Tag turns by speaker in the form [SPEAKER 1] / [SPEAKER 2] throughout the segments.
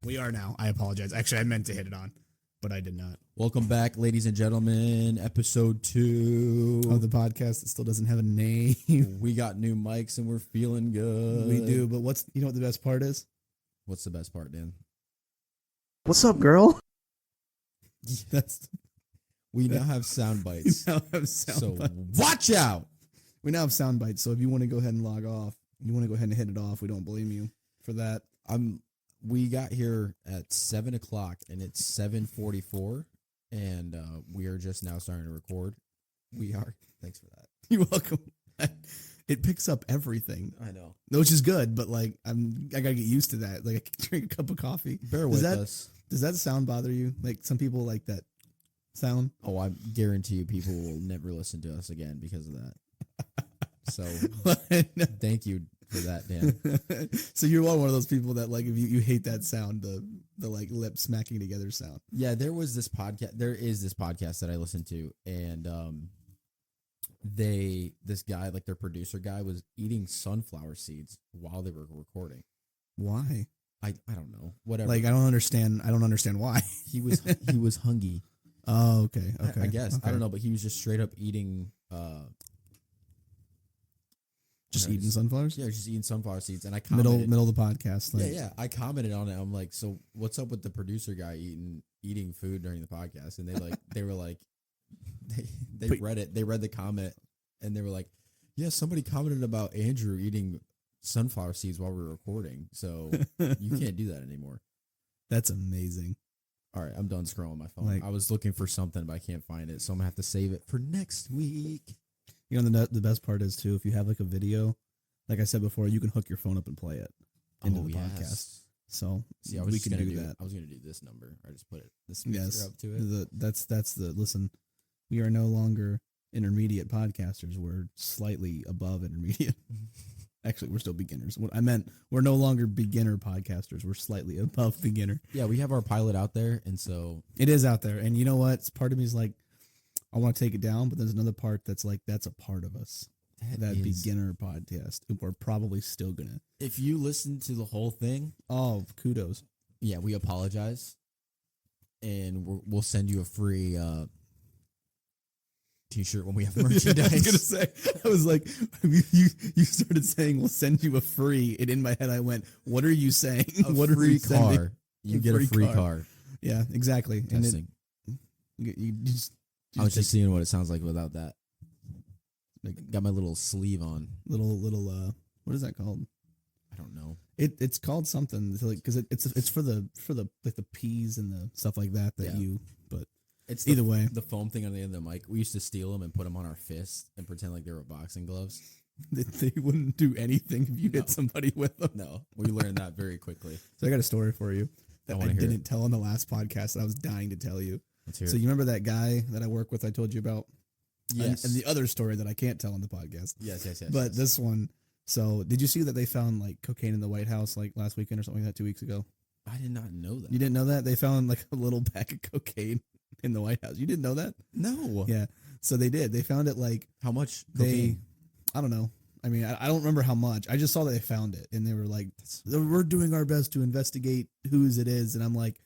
[SPEAKER 1] We are now. I apologize. Actually, I meant to hit it on, but I did not.
[SPEAKER 2] Welcome back, ladies and gentlemen. Episode 2
[SPEAKER 1] Of the podcast that still doesn't have a name.
[SPEAKER 2] We got new mics and we're feeling good.
[SPEAKER 1] We do, but you know what the best part is?
[SPEAKER 2] What's the best part, Dan?
[SPEAKER 1] What's up, girl?
[SPEAKER 2] We now have sound
[SPEAKER 1] We
[SPEAKER 2] bites.
[SPEAKER 1] now have sound
[SPEAKER 2] So
[SPEAKER 1] bites.
[SPEAKER 2] watch out.
[SPEAKER 1] We now have sound bites. So if you want to go ahead and log off, you want to go ahead and hit it off. We don't blame you for that.
[SPEAKER 2] We got here at 7 o'clock and it's 7:44, and we are just now starting to record. We are. Thanks for that.
[SPEAKER 1] You're welcome. It picks up everything,
[SPEAKER 2] I know.
[SPEAKER 1] which is good. But like, I gotta get used to that. Like, I can drink a cup of coffee.
[SPEAKER 2] Bear with us.
[SPEAKER 1] Does that sound bother you? Like, some people like that sound.
[SPEAKER 2] Oh, I guarantee you people will never listen to us again because of that. So thank you for that, Dan.
[SPEAKER 1] So you're one of those people that, like, if you hate that sound, the like lip smacking together sound.
[SPEAKER 2] Yeah, there is this podcast that I listened to, and this guy, like their producer guy, was eating sunflower seeds while they were recording.
[SPEAKER 1] Why?
[SPEAKER 2] I don't know. Whatever.
[SPEAKER 1] Like, I don't understand why.
[SPEAKER 2] he was hungry.
[SPEAKER 1] Oh, okay. Okay.
[SPEAKER 2] I guess.
[SPEAKER 1] Okay.
[SPEAKER 2] I don't know, but he was just straight up eating
[SPEAKER 1] Just eating sunflowers?
[SPEAKER 2] Yeah, just eating sunflower seeds. And I commented
[SPEAKER 1] Middle of the podcast. Like,
[SPEAKER 2] yeah. I commented on it. I'm like, so what's up with the producer guy eating food during the podcast? And they were like, they read it. They read the comment, and they were like, yeah, somebody commented about Andrew eating sunflower seeds while we were recording. So you can't do that anymore.
[SPEAKER 1] That's amazing.
[SPEAKER 2] All right, I'm done scrolling my phone.
[SPEAKER 1] Like,
[SPEAKER 2] I was looking for something, but I can't find it. So I'm going to have to save it for next week.
[SPEAKER 1] You know, the best part is, too, if you have like a video, like I said before, you can hook your phone up and play it into the podcast. So
[SPEAKER 2] see,
[SPEAKER 1] we can do that.
[SPEAKER 2] I was going to do this number. I just put the speaker up to it.
[SPEAKER 1] Listen, we are no longer intermediate podcasters. We're slightly above intermediate. Actually, we're still beginners. What I meant, we're no longer beginner podcasters. We're slightly above beginner.
[SPEAKER 2] Yeah, we have our pilot out there, and so
[SPEAKER 1] it is out there. And you know what? Part of me is like, I want to take it down, but there's another part that's like, that's a part of us. That beginner podcast. We're probably still gonna.
[SPEAKER 2] If you listen to the whole thing,
[SPEAKER 1] oh, kudos.
[SPEAKER 2] Yeah, we apologize, and we'll send you a free T-shirt when we have merchandise.
[SPEAKER 1] I was like, you started saying we'll send you a free, and in my head I went, what are you saying?
[SPEAKER 2] What
[SPEAKER 1] are you
[SPEAKER 2] car?
[SPEAKER 1] sending?
[SPEAKER 2] You get a free car.
[SPEAKER 1] Yeah, exactly.
[SPEAKER 2] Testing.
[SPEAKER 1] And you just
[SPEAKER 2] I was just seeing what it sounds like without that. Got my little sleeve on.
[SPEAKER 1] Little what is that called?
[SPEAKER 2] I don't know.
[SPEAKER 1] It's called something, like, because it's for the like the peas and the stuff like that you. But
[SPEAKER 2] it's
[SPEAKER 1] either way,
[SPEAKER 2] the foam thing on the end of the mic. We used to steal them and put them on our fists and pretend like they were boxing gloves.
[SPEAKER 1] They wouldn't do anything if you hit somebody with them.
[SPEAKER 2] No, we learned that very quickly.
[SPEAKER 1] So I got a story for you that I didn't tell on the last podcast that I was dying to tell you.
[SPEAKER 2] Let's hear
[SPEAKER 1] so
[SPEAKER 2] it.
[SPEAKER 1] You remember that guy that I work with? I told you about.
[SPEAKER 2] Yes.
[SPEAKER 1] And the other story that I can't tell on the podcast.
[SPEAKER 2] Yes.
[SPEAKER 1] But this one. So did you see that they found like cocaine in the White House like last weekend or something like that 2 weeks ago?
[SPEAKER 2] I did not know that.
[SPEAKER 1] You didn't know that? They found like a little bag of cocaine in the White House. You didn't know that?
[SPEAKER 2] No.
[SPEAKER 1] Yeah. So they did. They found it like.
[SPEAKER 2] How much cocaine?
[SPEAKER 1] I don't know. I mean, I don't remember how much. I just saw that they found it, and they were like, we're doing our best to investigate whose it is. And I'm like,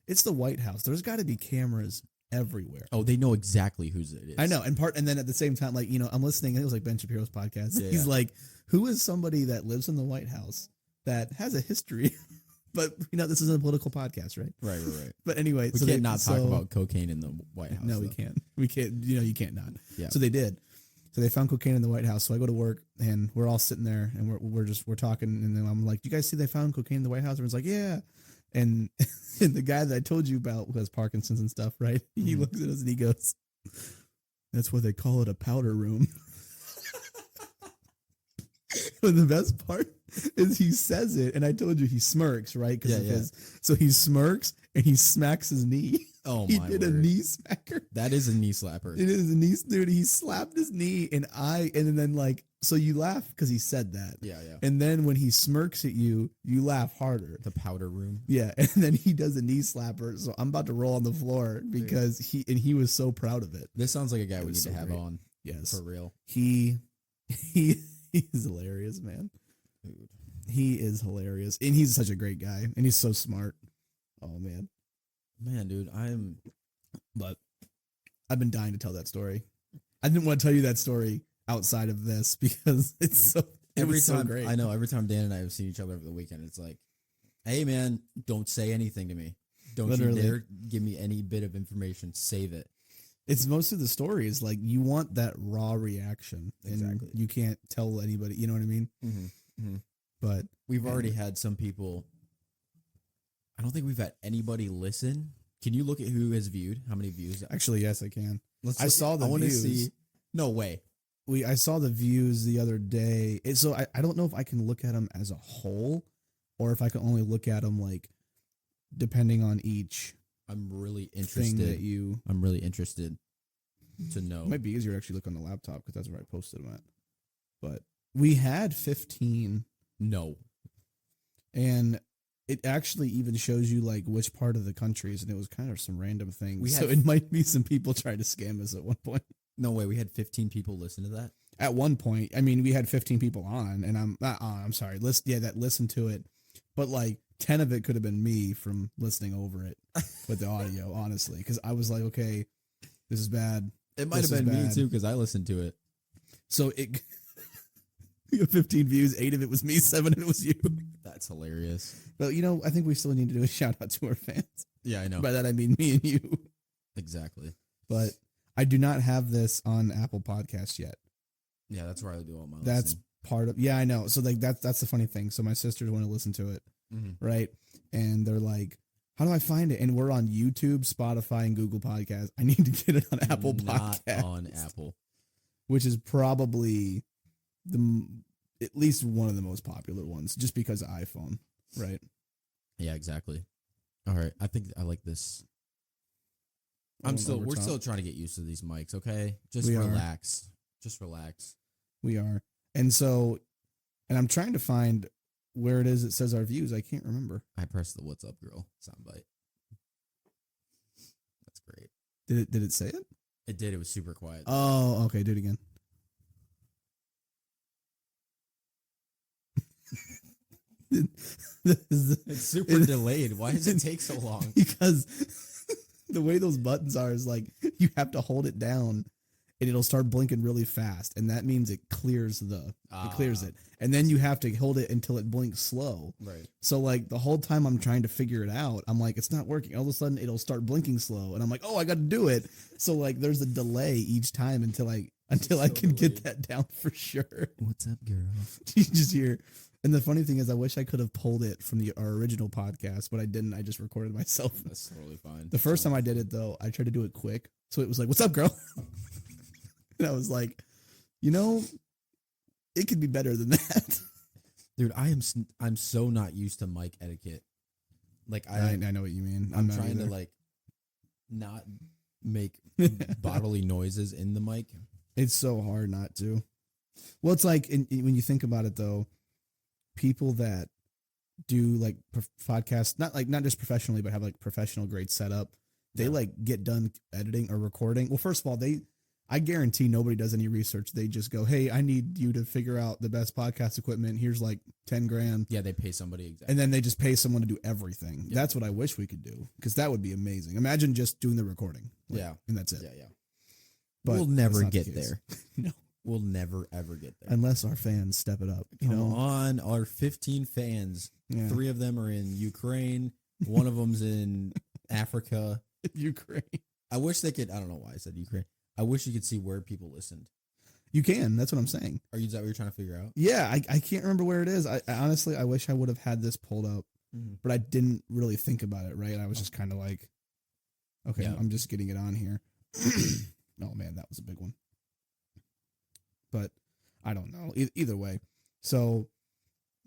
[SPEAKER 1] it's the White House. There's got to be cameras everywhere.
[SPEAKER 2] Oh, they know exactly whose it is.
[SPEAKER 1] I know. And then at the same time, like, you know, I'm listening, and it was like Ben Shapiro's podcast. Yeah, he's like, who is somebody that lives in the White House that has a history? But, you know, this isn't a political podcast, right?
[SPEAKER 2] Right.
[SPEAKER 1] But anyway.
[SPEAKER 2] We can't not talk about cocaine in the White House.
[SPEAKER 1] No, we can't. We can't. You know, you can't not.
[SPEAKER 2] Yeah.
[SPEAKER 1] So they did. So they found cocaine in the White House. So I go to work, and we're all sitting there, and we're talking, and then I'm like, "Do you guys see they found cocaine in the White House?" Everyone's like, "Yeah." And the guy that I told you about who has Parkinson's and stuff, right? He looks at us and he goes, "That's why they call it a powder room." But the best part is he says it, and I told you he smirks, right? So he smirks and he smacks his knee.
[SPEAKER 2] Oh,
[SPEAKER 1] he
[SPEAKER 2] my
[SPEAKER 1] did
[SPEAKER 2] word.
[SPEAKER 1] a knee smacker.
[SPEAKER 2] That is a knee slapper.
[SPEAKER 1] It is a knee, dude. He slapped his knee, and then like, so you laugh because he said that.
[SPEAKER 2] Yeah.
[SPEAKER 1] And then when he smirks at you, you laugh harder.
[SPEAKER 2] The powder room.
[SPEAKER 1] Yeah, and then he does a knee slapper. So I'm about to roll on the floor because he was so proud of it.
[SPEAKER 2] This sounds like a guy we need to have
[SPEAKER 1] great.
[SPEAKER 2] on.
[SPEAKER 1] Yes,
[SPEAKER 2] For real.
[SPEAKER 1] He's hilarious, man.
[SPEAKER 2] Dude.
[SPEAKER 1] He is hilarious, and he's such a great guy, and he's so smart. Oh man,
[SPEAKER 2] Man, dude,
[SPEAKER 1] but I've been dying to tell that story. I didn't want to tell you that story outside of this because it was so great.
[SPEAKER 2] I know every time Dan and I have seen each other over the weekend, it's like, hey man, don't say anything to me. Don't
[SPEAKER 1] Literally.
[SPEAKER 2] you dare give me any bit of information. Save it.
[SPEAKER 1] It's most of the story is like you want that raw reaction,
[SPEAKER 2] Exactly.
[SPEAKER 1] and you can't tell anybody. You know what I mean?
[SPEAKER 2] Mm-hmm.
[SPEAKER 1] But
[SPEAKER 2] We've already had some people. I don't think we've had anybody listen. Can you look at who has viewed? How many views?
[SPEAKER 1] actually, yes, I can.
[SPEAKER 2] Let's
[SPEAKER 1] I
[SPEAKER 2] look
[SPEAKER 1] saw
[SPEAKER 2] at-
[SPEAKER 1] the
[SPEAKER 2] I wanna
[SPEAKER 1] views.
[SPEAKER 2] see. No way.
[SPEAKER 1] I saw the views the other day. So I don't know if I can look at them as a whole, or if I can only look at them like depending on each
[SPEAKER 2] I'm really
[SPEAKER 1] thing
[SPEAKER 2] interested.
[SPEAKER 1] that you.
[SPEAKER 2] I'm really interested to know.
[SPEAKER 1] It might be easier to actually look on the laptop because that's where I posted them at. But we had 15,
[SPEAKER 2] No.
[SPEAKER 1] and it actually even shows you like which part of the countries, and it was kind of some random things.
[SPEAKER 2] We
[SPEAKER 1] So
[SPEAKER 2] had-
[SPEAKER 1] it might be some people trying to scam us at one point.
[SPEAKER 2] No way. We had 15 people listen to that.
[SPEAKER 1] At one point, I mean, we had 15 people on, and I'm not on. I'm sorry, that listened to it, but like 10 of it could have been me from listening over it with the audio, honestly, because I was like, okay, this is bad.
[SPEAKER 2] It might
[SPEAKER 1] This
[SPEAKER 2] have
[SPEAKER 1] is
[SPEAKER 2] been me
[SPEAKER 1] bad.
[SPEAKER 2] too because I listened to it.
[SPEAKER 1] So it we got 15 views, 8 of it was me, 7 of it was you.
[SPEAKER 2] That's hilarious.
[SPEAKER 1] But I think we still need to do a shout out to our fans.
[SPEAKER 2] Yeah, I know.
[SPEAKER 1] By that I mean me and you.
[SPEAKER 2] Exactly.
[SPEAKER 1] But I do not have this on Apple Podcasts yet.
[SPEAKER 2] Yeah, that's where I do all my
[SPEAKER 1] That's
[SPEAKER 2] listening.
[SPEAKER 1] part of I know. So like that's the funny thing. So my sisters want to listen to it, right? And they're like, how do I find it? And we're on YouTube, Spotify, and Google Podcasts. I need to get it on Apple
[SPEAKER 2] Not
[SPEAKER 1] Podcasts,
[SPEAKER 2] on Apple.
[SPEAKER 1] which is probably at least one of the most popular ones, just because of iPhone, right?
[SPEAKER 2] Yeah, exactly. All right. I think I like this.
[SPEAKER 1] We're
[SPEAKER 2] still trying to get used to these mics, okay? Just
[SPEAKER 1] We are.
[SPEAKER 2] relax. Just relax.
[SPEAKER 1] We are. And I'm trying to find where it is it says our views. I can't remember.
[SPEAKER 2] I pressed the "What's up, girl" soundbite. That's great.
[SPEAKER 1] Did it say it?
[SPEAKER 2] It did. It was super quiet.
[SPEAKER 1] Oh, okay. Do it again.
[SPEAKER 2] It's super delayed. Why does it take so long?
[SPEAKER 1] Because the way those buttons are is like you have to hold it down and it'll start blinking really fast, and that means it clears it, and then you have to hold it until it blinks slow.
[SPEAKER 2] Right.
[SPEAKER 1] So like the whole time I'm trying to figure it out, I'm like, it's not working. All of a sudden it'll start blinking slow, and I'm like, oh, I got to do it. So like there's a delay each time until I can get that down for sure.
[SPEAKER 2] What's up, girl?
[SPEAKER 1] You just hear. And the funny thing is, I wish I could have pulled it from our original podcast, but I didn't. I just recorded myself.
[SPEAKER 2] That's totally fine.
[SPEAKER 1] The first time I did it, though, I tried to do it quick. So it was like, what's up, girl? And I was like, it could be better than that.
[SPEAKER 2] Dude, I'm so not used to mic etiquette. Like
[SPEAKER 1] I know what you mean.
[SPEAKER 2] I'm
[SPEAKER 1] not
[SPEAKER 2] trying
[SPEAKER 1] either.
[SPEAKER 2] to like not make bodily noises in the mic.
[SPEAKER 1] It's so hard not to. Well, it's like when you think about it, though, people that do like podcasts, not just professionally, but have like professional grade setup, they like get done editing or recording. Well, first of all, I guarantee nobody does any research. They just go, hey, I need you to figure out the best podcast equipment. Here's like 10 grand.
[SPEAKER 2] Yeah, they pay somebody exactly.
[SPEAKER 1] And then they just pay someone to do everything.
[SPEAKER 2] Yeah.
[SPEAKER 1] That's what I wish we could do, because that would be amazing. Imagine just doing the recording. like,
[SPEAKER 2] Yeah.
[SPEAKER 1] And that's it.
[SPEAKER 2] Yeah.
[SPEAKER 1] But
[SPEAKER 2] we'll
[SPEAKER 1] that's
[SPEAKER 2] never
[SPEAKER 1] not the
[SPEAKER 2] get
[SPEAKER 1] case.
[SPEAKER 2] there.
[SPEAKER 1] No.
[SPEAKER 2] We'll never ever get there.
[SPEAKER 1] Unless our fans step it up. You
[SPEAKER 2] Come
[SPEAKER 1] know?
[SPEAKER 2] on, our 15 fans.
[SPEAKER 1] Yeah.
[SPEAKER 2] 3 of them are in Ukraine. One of them's in Africa.
[SPEAKER 1] Ukraine.
[SPEAKER 2] I wish they could. I don't know why I said Ukraine. I wish you could see where people listened.
[SPEAKER 1] You can. That's what I'm saying.
[SPEAKER 2] Is that what you're trying to figure out?
[SPEAKER 1] Yeah, I can't remember where it is. I honestly, I wish I would have had this pulled up, but I didn't really think about it, right? I was just kind of like, okay,
[SPEAKER 2] Yeah.
[SPEAKER 1] I'm just getting it on here. Oh, man, that was a big one. But I don't know. Either way. So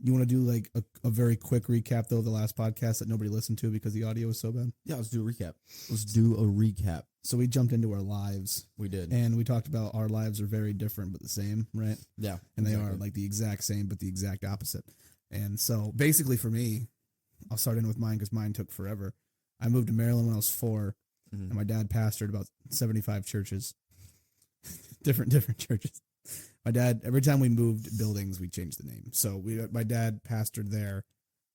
[SPEAKER 1] you want to do like a very quick recap, though, of the last podcast that nobody listened to because the audio was so bad?
[SPEAKER 2] Yeah, let's do a recap. Let's do a recap.
[SPEAKER 1] So we jumped into our lives,
[SPEAKER 2] We did.
[SPEAKER 1] and we talked about our lives are very different but the same, right?
[SPEAKER 2] Yeah.
[SPEAKER 1] And they
[SPEAKER 2] exactly.
[SPEAKER 1] are like the exact same, but the exact opposite. And so basically for me, I'll start in with mine because mine took forever. I moved to Maryland when I was 4, and my dad pastored about 75 churches, different churches. My dad, every time we moved buildings, we changed the name. So my dad pastored there,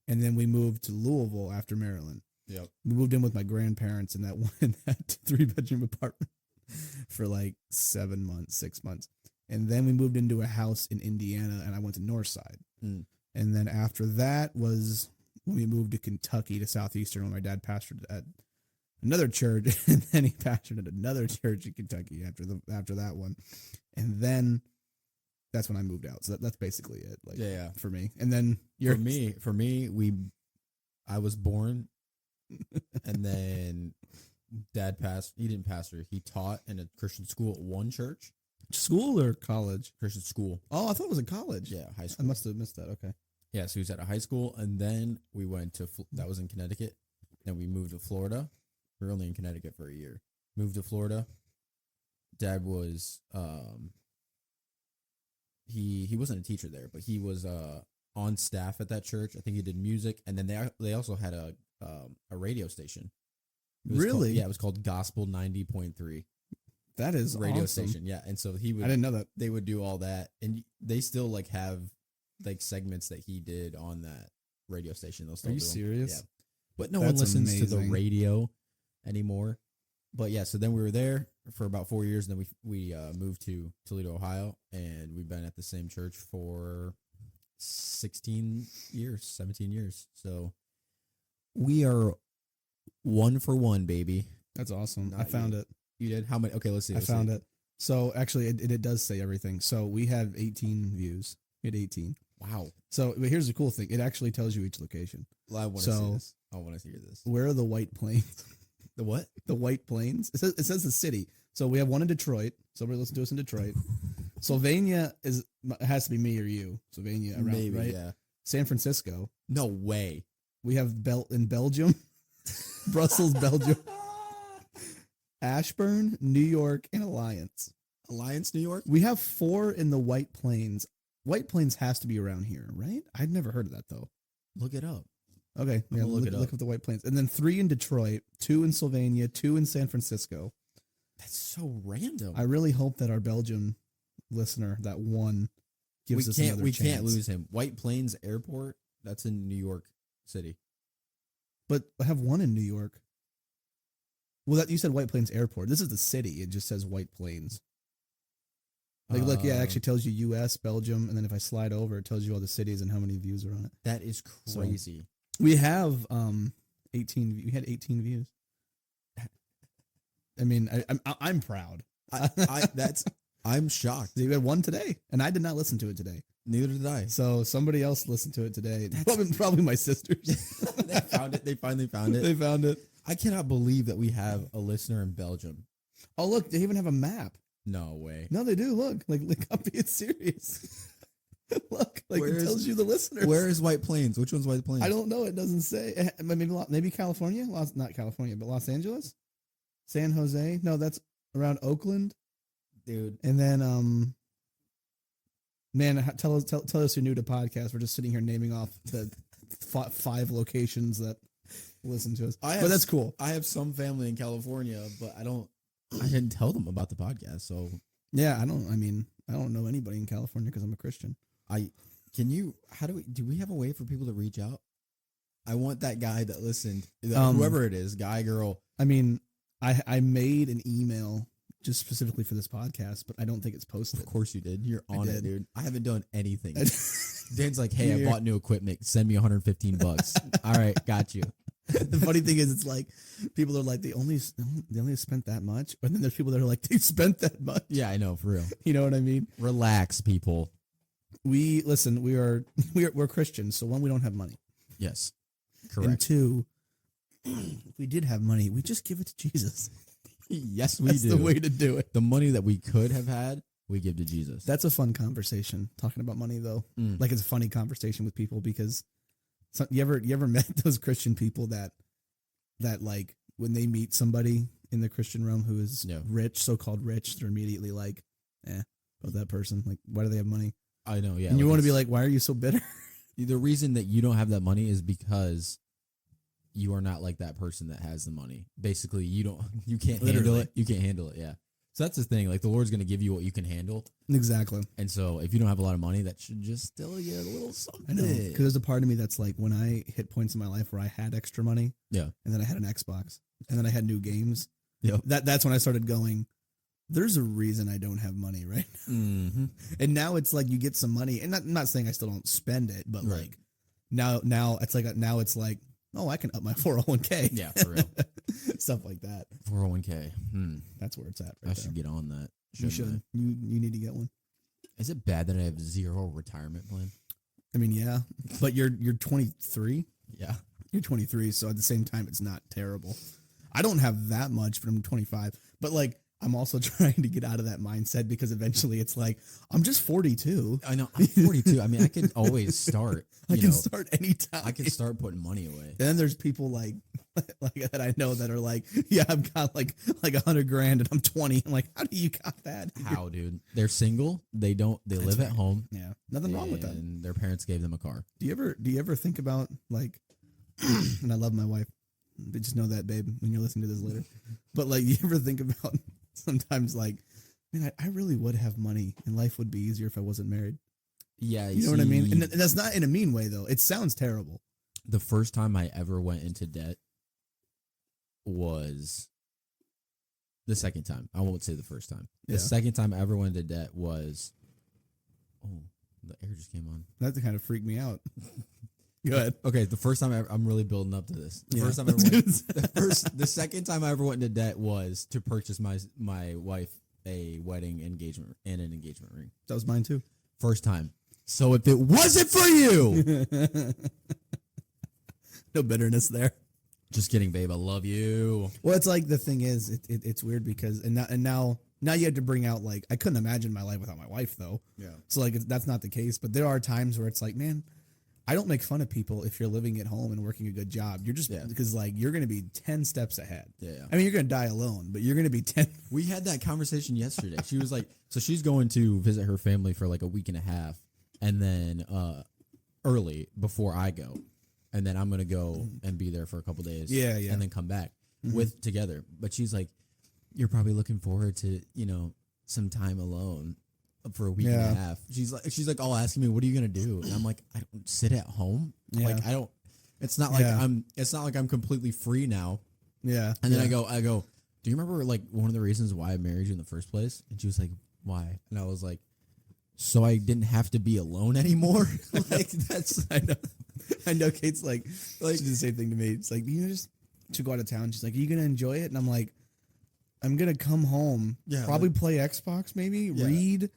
[SPEAKER 1] and then we moved to Louisville after Maryland.
[SPEAKER 2] Yep.
[SPEAKER 1] We moved in with my grandparents in that one in that 3-bedroom apartment for like 7 months, 6 months. And then we moved into a house in Indiana and I went to Northside.
[SPEAKER 2] Mm.
[SPEAKER 1] And then after that was when we moved to Kentucky to Southeastern when my dad pastored at another church and then he pastored at another church in Kentucky after that one. And then that's when I moved out. So that's basically it. Like
[SPEAKER 2] Yeah.
[SPEAKER 1] for me. And then
[SPEAKER 2] For me, I was born and then dad he didn't pastor. He taught in a Christian school at one church.
[SPEAKER 1] school or college?
[SPEAKER 2] Christian school.
[SPEAKER 1] Oh, I thought it was in college.
[SPEAKER 2] Yeah, high
[SPEAKER 1] I
[SPEAKER 2] school.
[SPEAKER 1] must have missed that. Okay.
[SPEAKER 2] Yeah, so he was at a high school, and then we went to that was in Connecticut. Then we moved to Florida. We were only in Connecticut for a year. Moved to Florida. Dad was he wasn't a teacher there, but he was on staff at that church. I think he did music, and then they also had a radio station.
[SPEAKER 1] Really?
[SPEAKER 2] Yeah, it was called Gospel 90.3
[SPEAKER 1] That is
[SPEAKER 2] radio
[SPEAKER 1] awesome.
[SPEAKER 2] station. Yeah, and so he would.
[SPEAKER 1] I didn't know that.
[SPEAKER 2] They would do all that, and they still like have like segments that he did on that radio station. They'll still
[SPEAKER 1] Are you
[SPEAKER 2] do 'em.
[SPEAKER 1] serious?
[SPEAKER 2] Yeah, but no
[SPEAKER 1] That's
[SPEAKER 2] one listens to the
[SPEAKER 1] amazing.
[SPEAKER 2] radio anymore. But yeah, so then we were there for about 4 years, and then we moved to Toledo, Ohio, and we've been at the same church for 16 years, 17 years. So we are 1 for 1, baby.
[SPEAKER 1] That's awesome. I
[SPEAKER 2] Not
[SPEAKER 1] found
[SPEAKER 2] you.
[SPEAKER 1] it.
[SPEAKER 2] You did? How many? Okay, let's see.
[SPEAKER 1] I found it. So actually, it does say everything. So we have 18 views. We had 18.
[SPEAKER 2] Wow.
[SPEAKER 1] So but here's the cool thing. It actually tells you each location.
[SPEAKER 2] Well, I want to see
[SPEAKER 1] So-
[SPEAKER 2] this. I want to hear this.
[SPEAKER 1] Where are the White Plains?
[SPEAKER 2] The what?
[SPEAKER 1] The White Plains. It says the city. So we have one in Detroit. Somebody listen to us in Detroit. Sylvania has to be me or you. Sylvania around,
[SPEAKER 2] Maybe,
[SPEAKER 1] right?
[SPEAKER 2] yeah.
[SPEAKER 1] San Francisco.
[SPEAKER 2] No way.
[SPEAKER 1] We have in Belgium. Brussels, Belgium. Ashburn, New York, and Alliance.
[SPEAKER 2] Alliance, New York?
[SPEAKER 1] We have 4 in the White Plains. White Plains has to be around here, right? I'd never heard of that though.
[SPEAKER 2] Look it up.
[SPEAKER 1] Okay,
[SPEAKER 2] I'm
[SPEAKER 1] yeah,
[SPEAKER 2] gonna look it up.
[SPEAKER 1] look up the White Plains, and then 3 in Detroit, 2 in Sylvania, 2 in San Francisco.
[SPEAKER 2] That's so random.
[SPEAKER 1] I really hope that our Belgian listener, that one, gives us another chance.
[SPEAKER 2] can't lose him. White Plains Airport, that's in New York City.
[SPEAKER 1] But I have one in New York. Well, that you said White Plains Airport. This is the city. It just says White Plains. Like, look, yeah, it actually tells you U.S., Belgium, and then if I slide over, it tells you all the cities and how many views are on it.
[SPEAKER 2] That is crazy.
[SPEAKER 1] We have 18. We had 18 views. I mean, I'm proud.
[SPEAKER 2] I'm shocked.
[SPEAKER 1] We had one today, and I did not listen to it today.
[SPEAKER 2] Neither did I.
[SPEAKER 1] So somebody else listened to it today. Probably my sisters.
[SPEAKER 2] They found it. They finally found it.
[SPEAKER 1] They found it.
[SPEAKER 2] I cannot believe that we have a listener in Belgium.
[SPEAKER 1] Oh, look, they even have a map.
[SPEAKER 2] No way.
[SPEAKER 1] No, they do. Look, like I'm being serious. Look, like it tells you the listeners.
[SPEAKER 2] Where is White Plains? Which one's White Plains?
[SPEAKER 1] I don't know. It doesn't say. Maybe California. Not California, but Los Angeles, San Jose. No, that's around Oakland,
[SPEAKER 2] dude.
[SPEAKER 1] And then, man, tell us you're new to podcast. We're just sitting here naming off the 5 locations that listen to us. But that's cool.
[SPEAKER 2] I have some family in California, but I didn't tell them about the podcast. So
[SPEAKER 1] yeah, I don't know anybody in California because I'm a Christian.
[SPEAKER 2] Do we have a way for people to reach out? I want that guy that listened, whoever it is, guy, girl.
[SPEAKER 1] I mean, I made an email just specifically for this podcast, but I don't think it's posted.
[SPEAKER 2] Of course you did. You're on it, dude. I haven't done anything.
[SPEAKER 1] I
[SPEAKER 2] Dan's like, hey, I bought new equipment. Send me $115. All right, got you.
[SPEAKER 1] The funny thing is, it's like people are like they only spent that much, and then there's people that are like they spent that much.
[SPEAKER 2] Yeah, I know, for real.
[SPEAKER 1] You know what I mean?
[SPEAKER 2] Relax, people.
[SPEAKER 1] We're Christians, so 1, we don't have money.
[SPEAKER 2] Yes,
[SPEAKER 1] And
[SPEAKER 2] correct.
[SPEAKER 1] 2, if we did have money, we just give it to Jesus.
[SPEAKER 2] Yes, we
[SPEAKER 1] That's
[SPEAKER 2] do.
[SPEAKER 1] the way to do it.
[SPEAKER 2] The money that we could have had, we give to Jesus.
[SPEAKER 1] That's a fun conversation. Talking about money, though, like it's a funny conversation with people because you ever met those Christian people that like when they meet somebody in the Christian realm who is rich, so-called rich, they're immediately like, about that person. Like, why do they have money?
[SPEAKER 2] I know, yeah.
[SPEAKER 1] And you want to be like, why are you so bitter?
[SPEAKER 2] The reason that you don't have that money is because you are not like that person that has the money. Basically, you can't handle
[SPEAKER 1] Literally.
[SPEAKER 2] it. You can't handle it, yeah. So that's the thing. Like the Lord's gonna give you what you can handle,
[SPEAKER 1] Exactly.
[SPEAKER 2] and so if you don't have a lot of money, that should just still get a little
[SPEAKER 1] I
[SPEAKER 2] something.
[SPEAKER 1] know, because there's a part of me that's like when I hit points in my life where I had extra money,
[SPEAKER 2] Yeah.
[SPEAKER 1] and then I had an Xbox, and then I had new games.
[SPEAKER 2] Yep.
[SPEAKER 1] That's when I started going. There's a reason I don't have money right now.
[SPEAKER 2] Mm-hmm.
[SPEAKER 1] And now it's like you get some money, and I'm not saying I still don't spend it, but
[SPEAKER 2] Right.
[SPEAKER 1] like now it's like oh, I can up my 401k.
[SPEAKER 2] Yeah, for real.
[SPEAKER 1] Stuff like that.
[SPEAKER 2] 401k.
[SPEAKER 1] That's where it's at.
[SPEAKER 2] I
[SPEAKER 1] Right
[SPEAKER 2] should
[SPEAKER 1] there.
[SPEAKER 2] get on that.
[SPEAKER 1] You
[SPEAKER 2] shouldn't
[SPEAKER 1] should. You need to get one.
[SPEAKER 2] I? Is it bad that I have zero retirement plan?
[SPEAKER 1] I mean, yeah, but you're 23.
[SPEAKER 2] Yeah.
[SPEAKER 1] You're 23, so at the same time, it's not terrible. I don't have that much, but I'm 25. But like, I'm also trying to get out of that mindset because eventually it's like I'm just 42.
[SPEAKER 2] I know. I'm 42. I mean, I can always start.
[SPEAKER 1] I can start anytime.
[SPEAKER 2] I can start putting money away.
[SPEAKER 1] And then there's people like that I know that are like, yeah, I've got like $100 grand and I'm 20. I'm like, how do you got that?
[SPEAKER 2] How, dude? They're single. They live at home.
[SPEAKER 1] Yeah, nothing wrong with that.
[SPEAKER 2] And their parents gave them a car.
[SPEAKER 1] Do you ever think about like, and I love my wife, but just know that, babe, when you're listening to this later. But like, you ever think about sometimes like, man, I really would have money and life would be easier if I wasn't married.
[SPEAKER 2] Yeah,
[SPEAKER 1] You know what I mean? And that's not in a mean way though. It sounds terrible.
[SPEAKER 2] The first time I ever went into debt was the second time. I won't say the first time. The
[SPEAKER 1] Yeah.
[SPEAKER 2] second time I ever went into debt was, oh, the air just came on.
[SPEAKER 1] That kind of freaked me out. Go ahead.
[SPEAKER 2] Okay, the first time I'm really building up to this. The
[SPEAKER 1] Yeah.
[SPEAKER 2] first time I ever went, the second time I ever went into debt was to purchase my wife a wedding engagement and an engagement ring.
[SPEAKER 1] That was mine too.
[SPEAKER 2] First time. So if it wasn't for you,
[SPEAKER 1] No bitterness there.
[SPEAKER 2] just kidding, babe. I love you.
[SPEAKER 1] Well, it's like the thing is, it's weird because now you have to bring out like I couldn't imagine my life without my wife though.
[SPEAKER 2] Yeah.
[SPEAKER 1] So like that's not the case, but there are times where it's like, man, I don't make fun of people if you're living at home and working a good job. You're just because like you're gonna be 10 steps ahead.
[SPEAKER 2] Yeah.
[SPEAKER 1] I mean, you're gonna die alone, but you're gonna be 10.
[SPEAKER 2] We had that conversation yesterday. She was like, so she's going to visit her family for like a week and a half, and then early before I go, and then I'm gonna go and be there for a couple days.
[SPEAKER 1] Yeah, yeah.
[SPEAKER 2] And then come back with together. But she's like, you're probably looking forward to some time alone for a week and a half. She's like all asking me, what are you gonna do? And I'm like, I don't sit at home.
[SPEAKER 1] Yeah.
[SPEAKER 2] Like I don't. It's not like
[SPEAKER 1] Yeah.
[SPEAKER 2] It's not like I'm completely free now.
[SPEAKER 1] Yeah.
[SPEAKER 2] And then I go, do you remember like one of the reasons why I married you in the first place? And she was like, why? And I was like, so I didn't have to be alone anymore. Like that's
[SPEAKER 1] I know Kate's like she did the same thing to me. It's like, you know, just to go out of town. She's like, are you gonna enjoy it? And I'm like, I'm gonna come home, probably play Xbox, maybe read,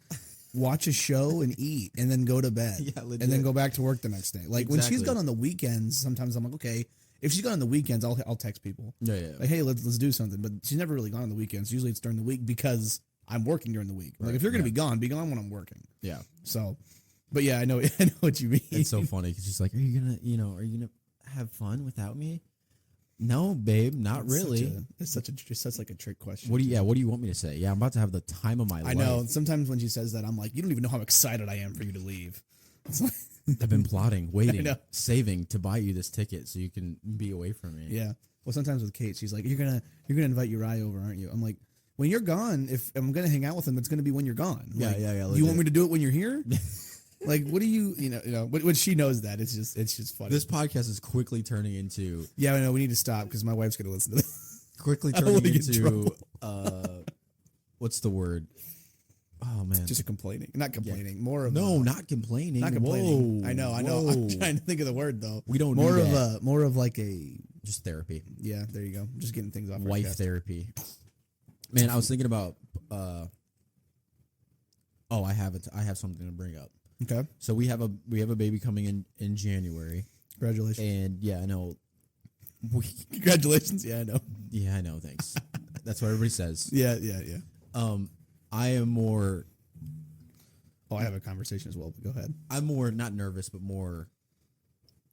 [SPEAKER 1] watch a show, and eat, and then go to bed,
[SPEAKER 2] Yeah, legit.
[SPEAKER 1] and then go back to work the next day. Like when she's
[SPEAKER 2] Exactly.
[SPEAKER 1] gone on the weekends, sometimes I'm like, okay, if she's gone on the weekends, I'll text people,
[SPEAKER 2] yeah.
[SPEAKER 1] like, hey, let's do something. But she's never really gone on the weekends. Usually it's during the week because I'm working during the week. Like if you're gonna be gone when I'm working.
[SPEAKER 2] Yeah.
[SPEAKER 1] So, but yeah, I know what you mean.
[SPEAKER 2] It's so funny because she's like, are you gonna have fun without me? No, babe, not really.
[SPEAKER 1] It's such like a trick question.
[SPEAKER 2] What do you want me to say? Yeah, I'm about to have the time of my life.
[SPEAKER 1] I know. Sometimes when she says that, I'm like, you don't even know how excited I am for you to leave. It's like,
[SPEAKER 2] I've been plotting, waiting,
[SPEAKER 1] know.
[SPEAKER 2] saving to buy you this ticket so you can be away from me.
[SPEAKER 1] yeah. Well, sometimes with Kate, she's like, you're gonna invite Uriah over, aren't you? I'm like, when you're gone, if I'm gonna hang out with him, it's gonna be when you're gone.
[SPEAKER 2] Yeah,
[SPEAKER 1] Like,
[SPEAKER 2] yeah.
[SPEAKER 1] You
[SPEAKER 2] legit.
[SPEAKER 1] want me to do it when you're here? Like, what do you know? When she knows that, it's just funny.
[SPEAKER 2] This podcast is quickly turning into
[SPEAKER 1] yeah, I know. We need to stop because my wife's gonna listen to this.
[SPEAKER 2] quickly
[SPEAKER 1] I don't
[SPEAKER 2] turning
[SPEAKER 1] wanna get in
[SPEAKER 2] into
[SPEAKER 1] trouble.
[SPEAKER 2] what's the word? Oh man,
[SPEAKER 1] Just complaining, not complaining. More of
[SPEAKER 2] not complaining.
[SPEAKER 1] not complaining.
[SPEAKER 2] Whoa,
[SPEAKER 1] I know.
[SPEAKER 2] whoa.
[SPEAKER 1] I'm trying to think of the word though.
[SPEAKER 2] We don't
[SPEAKER 1] more
[SPEAKER 2] do
[SPEAKER 1] of
[SPEAKER 2] that.
[SPEAKER 1] more of like a
[SPEAKER 2] Just therapy,
[SPEAKER 1] yeah. There you go. Just getting things off. our
[SPEAKER 2] wife
[SPEAKER 1] chest.
[SPEAKER 2] therapy. Man, I was thinking about. I have something to bring up.
[SPEAKER 1] Okay.
[SPEAKER 2] So we have a baby coming in January,
[SPEAKER 1] Congratulations.
[SPEAKER 2] and yeah, I know.
[SPEAKER 1] Congratulations. Yeah, I know.
[SPEAKER 2] Yeah, I know. Thanks. That's what everybody says.
[SPEAKER 1] Yeah.
[SPEAKER 2] I am more.
[SPEAKER 1] Oh, I have a conversation as well, but go ahead.
[SPEAKER 2] I'm more not nervous, but more.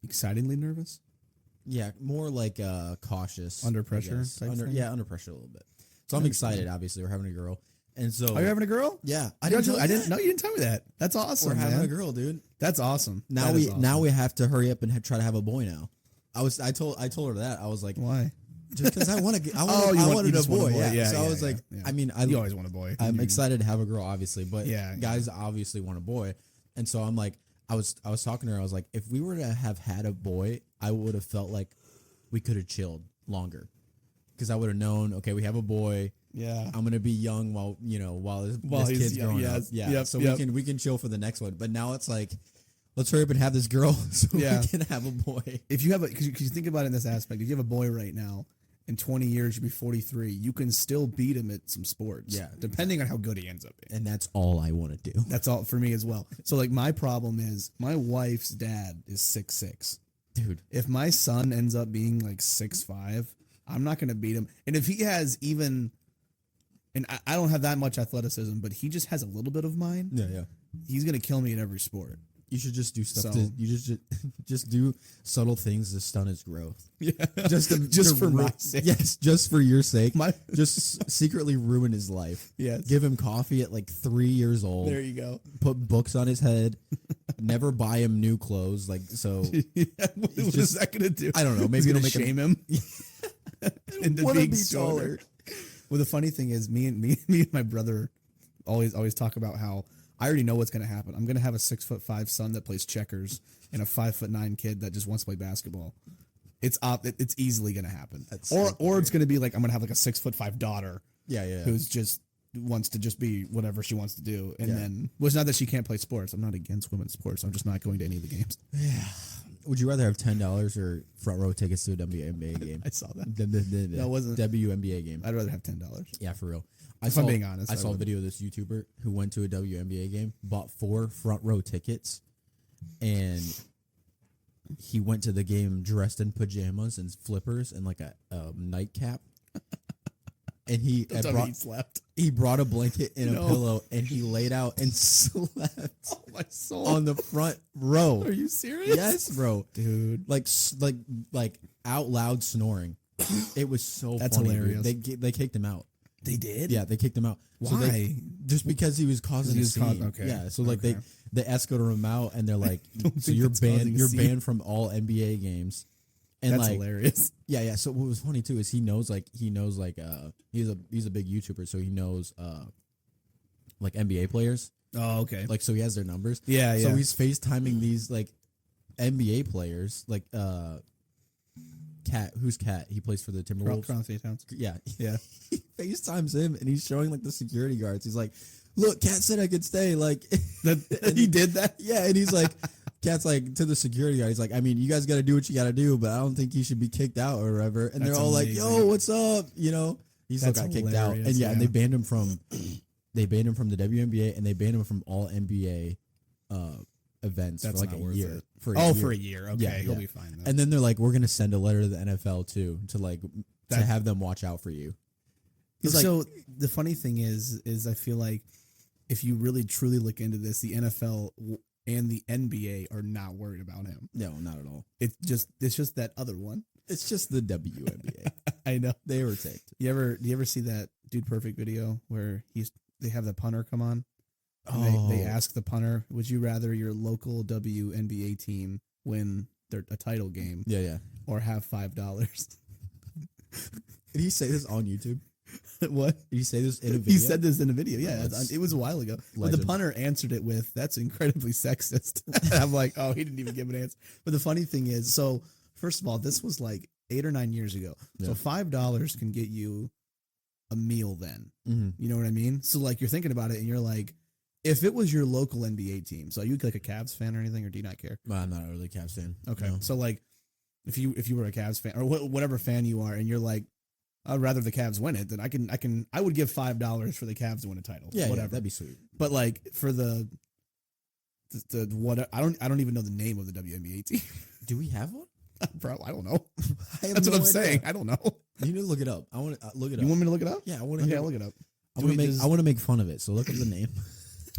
[SPEAKER 1] Excitingly nervous?
[SPEAKER 2] Yeah, more like cautious.
[SPEAKER 1] Under
[SPEAKER 2] I
[SPEAKER 1] pressure
[SPEAKER 2] guess.
[SPEAKER 1] type thing?
[SPEAKER 2] Yeah, under pressure a little bit. So I'm excited. Obviously, we're having a girl, and so
[SPEAKER 1] Are you having a girl?
[SPEAKER 2] yeah,
[SPEAKER 1] I didn't know you didn't tell me that. That's awesome,
[SPEAKER 2] we're having
[SPEAKER 1] man.
[SPEAKER 2] a girl, dude.
[SPEAKER 1] That's awesome.
[SPEAKER 2] Now
[SPEAKER 1] That is awesome.
[SPEAKER 2] we have to hurry up and try to have a boy now. I told her that I was like,
[SPEAKER 1] Why?
[SPEAKER 2] Just because I want to.
[SPEAKER 1] Oh,
[SPEAKER 2] I
[SPEAKER 1] you
[SPEAKER 2] wanted a
[SPEAKER 1] just want
[SPEAKER 2] boy.
[SPEAKER 1] a boy.
[SPEAKER 2] Yeah.
[SPEAKER 1] Yeah,
[SPEAKER 2] So I
[SPEAKER 1] yeah,
[SPEAKER 2] was like,
[SPEAKER 1] yeah.
[SPEAKER 2] I mean,
[SPEAKER 1] You always want a boy.
[SPEAKER 2] I'm
[SPEAKER 1] You-
[SPEAKER 2] excited to have a girl, obviously, but
[SPEAKER 1] Yeah,
[SPEAKER 2] guys obviously want a boy, and so I'm like, I was talking to her. I was like, if we were to have had a boy, I would have felt like we could have chilled longer, because I would have known, okay, we have a boy.
[SPEAKER 1] Yeah.
[SPEAKER 2] I'm gonna be young while this
[SPEAKER 1] he's
[SPEAKER 2] kid's
[SPEAKER 1] young,
[SPEAKER 2] growing up.
[SPEAKER 1] yes.
[SPEAKER 2] Yeah,
[SPEAKER 1] Yep,
[SPEAKER 2] so
[SPEAKER 1] yep.
[SPEAKER 2] we can chill for the next one. But now it's like, let's hurry up and have this girl so
[SPEAKER 1] Yeah.
[SPEAKER 2] we can have a boy.
[SPEAKER 1] If you have because you think about it in this aspect, if you have a boy right now, in 20 years you'll be 43, you can still beat him at some sports.
[SPEAKER 2] Yeah.
[SPEAKER 1] Depending on how good he ends up being.
[SPEAKER 2] And that's all I want to do.
[SPEAKER 1] That's all for me as well. So like my problem is my wife's dad is 6'6".
[SPEAKER 2] Dude,
[SPEAKER 1] If my son ends up being like 6'5", I'm not gonna beat him. And if he has even, and I don't have that much athleticism, but he just has a little bit of mine,
[SPEAKER 2] yeah.
[SPEAKER 1] he's gonna kill me in every sport.
[SPEAKER 2] You should just do stuff.
[SPEAKER 1] So-
[SPEAKER 2] You just do subtle things to stunt his growth.
[SPEAKER 1] Yeah.
[SPEAKER 2] Just
[SPEAKER 1] Just for my sake.
[SPEAKER 2] Yes, just for your sake.
[SPEAKER 1] My
[SPEAKER 2] Just secretly ruin his life.
[SPEAKER 1] yes.
[SPEAKER 2] Give him coffee at like 3 years old.
[SPEAKER 1] There you go.
[SPEAKER 2] Put books on his head. Never buy him new clothes. Like so.
[SPEAKER 1] Yeah, what is
[SPEAKER 2] just-
[SPEAKER 1] that gonna do?
[SPEAKER 2] I don't know.
[SPEAKER 1] Maybe
[SPEAKER 2] Maybe
[SPEAKER 1] it'll
[SPEAKER 2] it'll make
[SPEAKER 1] shame him into
[SPEAKER 2] Wanna
[SPEAKER 1] being
[SPEAKER 2] be
[SPEAKER 1] taller.
[SPEAKER 2] taller.
[SPEAKER 1] Well, the funny thing is, me and my brother always talk about how I already know what's going to happen. I'm going to have a 6'5" son that plays checkers and a 5'9" kid that just wants to play basketball. It's easily going to happen.
[SPEAKER 2] That's
[SPEAKER 1] or
[SPEAKER 2] so
[SPEAKER 1] or it's going to be like I'm going to have like a 6'5" daughter
[SPEAKER 2] Yeah.
[SPEAKER 1] who's just wants to just be whatever she wants to do, and
[SPEAKER 2] Yeah.
[SPEAKER 1] then well, it's not that she can't play sports. I'm not against women's sports. I'm just not going to any of the games.
[SPEAKER 2] Would you rather have $10 or front row tickets to a WNBA game?
[SPEAKER 1] I saw that.
[SPEAKER 2] No,
[SPEAKER 1] it wasn't-
[SPEAKER 2] WNBA game.
[SPEAKER 1] I'd rather have $10.
[SPEAKER 2] Yeah, for real.
[SPEAKER 1] If I'm being honest,
[SPEAKER 2] I
[SPEAKER 1] I
[SPEAKER 2] saw a
[SPEAKER 1] would.
[SPEAKER 2] video of this YouTuber who went to a WNBA game, bought 4 front row tickets, and he went to the game dressed in pajamas and flippers and like a nightcap. And he
[SPEAKER 1] Don't tell me he slept.
[SPEAKER 2] he brought a blanket and
[SPEAKER 1] No.
[SPEAKER 2] a pillow, and he laid out and slept
[SPEAKER 1] Oh my soul!
[SPEAKER 2] on the front row.
[SPEAKER 1] Are you serious?
[SPEAKER 2] Yes, bro.
[SPEAKER 1] dude.
[SPEAKER 2] Like out loud snoring. It was so
[SPEAKER 1] That's
[SPEAKER 2] funny.
[SPEAKER 1] hilarious.
[SPEAKER 2] They kicked him out.
[SPEAKER 1] They did.
[SPEAKER 2] Yeah, they kicked him out. So
[SPEAKER 1] Why?
[SPEAKER 2] just because he was causing
[SPEAKER 1] He
[SPEAKER 2] a
[SPEAKER 1] was causing-
[SPEAKER 2] scene.
[SPEAKER 1] okay.
[SPEAKER 2] Yeah. So like
[SPEAKER 1] Okay.
[SPEAKER 2] they escorted him out, and they're like,
[SPEAKER 1] don't
[SPEAKER 2] so
[SPEAKER 1] think
[SPEAKER 2] you're
[SPEAKER 1] that's causing
[SPEAKER 2] banned.
[SPEAKER 1] a
[SPEAKER 2] You're
[SPEAKER 1] scene.
[SPEAKER 2] banned from all NBA games. And
[SPEAKER 1] That's
[SPEAKER 2] like,
[SPEAKER 1] hilarious.
[SPEAKER 2] yeah. So what was funny too is he knows he's a big YouTuber, so he knows like NBA players.
[SPEAKER 1] Oh, okay.
[SPEAKER 2] Like so he has their numbers.
[SPEAKER 1] Yeah,
[SPEAKER 2] So
[SPEAKER 1] yeah.
[SPEAKER 2] he's FaceTiming these like NBA players, like Cat. Who's Cat? He plays for the Timberwolves.
[SPEAKER 1] Crown State Towns.
[SPEAKER 2] Yeah.
[SPEAKER 1] Yeah.
[SPEAKER 2] He FaceTimes him and he's showing like the security guards. He's like, "Look, Cat said I could stay." Like,
[SPEAKER 1] He did that.
[SPEAKER 2] yeah, and he's like, Cat's like to the security guard. He's like, "I mean, you guys got to do what you got to do, but I don't think you should be kicked out or whatever." And
[SPEAKER 1] That's
[SPEAKER 2] they're all
[SPEAKER 1] amazing.
[SPEAKER 2] like, "Yo, what's up?" You know, he still
[SPEAKER 1] That's
[SPEAKER 2] got kicked out,
[SPEAKER 1] hilarious,
[SPEAKER 2] and yeah, and
[SPEAKER 1] yeah.
[SPEAKER 2] they banned him from the WNBA, and they banned him from all NBA events
[SPEAKER 1] That's
[SPEAKER 2] for like
[SPEAKER 1] not
[SPEAKER 2] a
[SPEAKER 1] worth
[SPEAKER 2] year.
[SPEAKER 1] it.
[SPEAKER 2] For
[SPEAKER 1] For a year. Okay,
[SPEAKER 2] Yeah,
[SPEAKER 1] he'll
[SPEAKER 2] yeah.
[SPEAKER 1] be fine. Then.
[SPEAKER 2] And then they're like, "We're gonna send a letter to the NFL too to like to
[SPEAKER 1] That-
[SPEAKER 2] have them watch out for you." He's like,
[SPEAKER 1] so the funny thing is I feel like if you really truly look into this, the NFL and the NBA are not worried about him.
[SPEAKER 2] "No, not at all.
[SPEAKER 1] It's just that other one.
[SPEAKER 2] It's just the WNBA.
[SPEAKER 1] I know.
[SPEAKER 2] They were ticked."
[SPEAKER 1] Do you ever see that Dude Perfect video where they have the punter come on? And they ask the punter, would you rather your local WNBA team win a title game
[SPEAKER 2] yeah.
[SPEAKER 1] or have $5?
[SPEAKER 2] Did he say this on YouTube?
[SPEAKER 1] What?
[SPEAKER 2] Did he say this in a video?
[SPEAKER 1] He said this in a video. Yeah,
[SPEAKER 2] That's
[SPEAKER 1] it was a while ago. But the
[SPEAKER 2] legend.
[SPEAKER 1] punter answered it with, "That's incredibly sexist." And I'm like, oh, he didn't even give an answer. But the funny thing is, so first of all, this was like 8 or 9 years ago.
[SPEAKER 2] Yeah.
[SPEAKER 1] So $5 can get you a meal then.
[SPEAKER 2] Mm-hmm.
[SPEAKER 1] You know what I mean? So like you're thinking about it and you're like, if it was your local NBA team, so are you like a Cavs fan or anything, or do you not care?
[SPEAKER 2] I'm not a really Cavs fan.
[SPEAKER 1] Okay.
[SPEAKER 2] No.
[SPEAKER 1] So like if you were a Cavs fan or whatever fan you are and you're like, I'd rather the Cavs win it, then I would give $5 for the Cavs to win a title.
[SPEAKER 2] Yeah,
[SPEAKER 1] whatever.
[SPEAKER 2] that'd be sweet.
[SPEAKER 1] But like for the what I don't even know the name of the WNBA team.
[SPEAKER 2] Do we have one?
[SPEAKER 1] Probably, I don't know.
[SPEAKER 2] I have
[SPEAKER 1] That's what
[SPEAKER 2] no
[SPEAKER 1] I'm
[SPEAKER 2] idea.
[SPEAKER 1] saying. I don't know.
[SPEAKER 2] You need to look it up. I want to look it up.
[SPEAKER 1] You want me to look it up?
[SPEAKER 2] Yeah, I want to.
[SPEAKER 1] Okay, I'll look it up.
[SPEAKER 2] I want to make fun of it. So look up the name.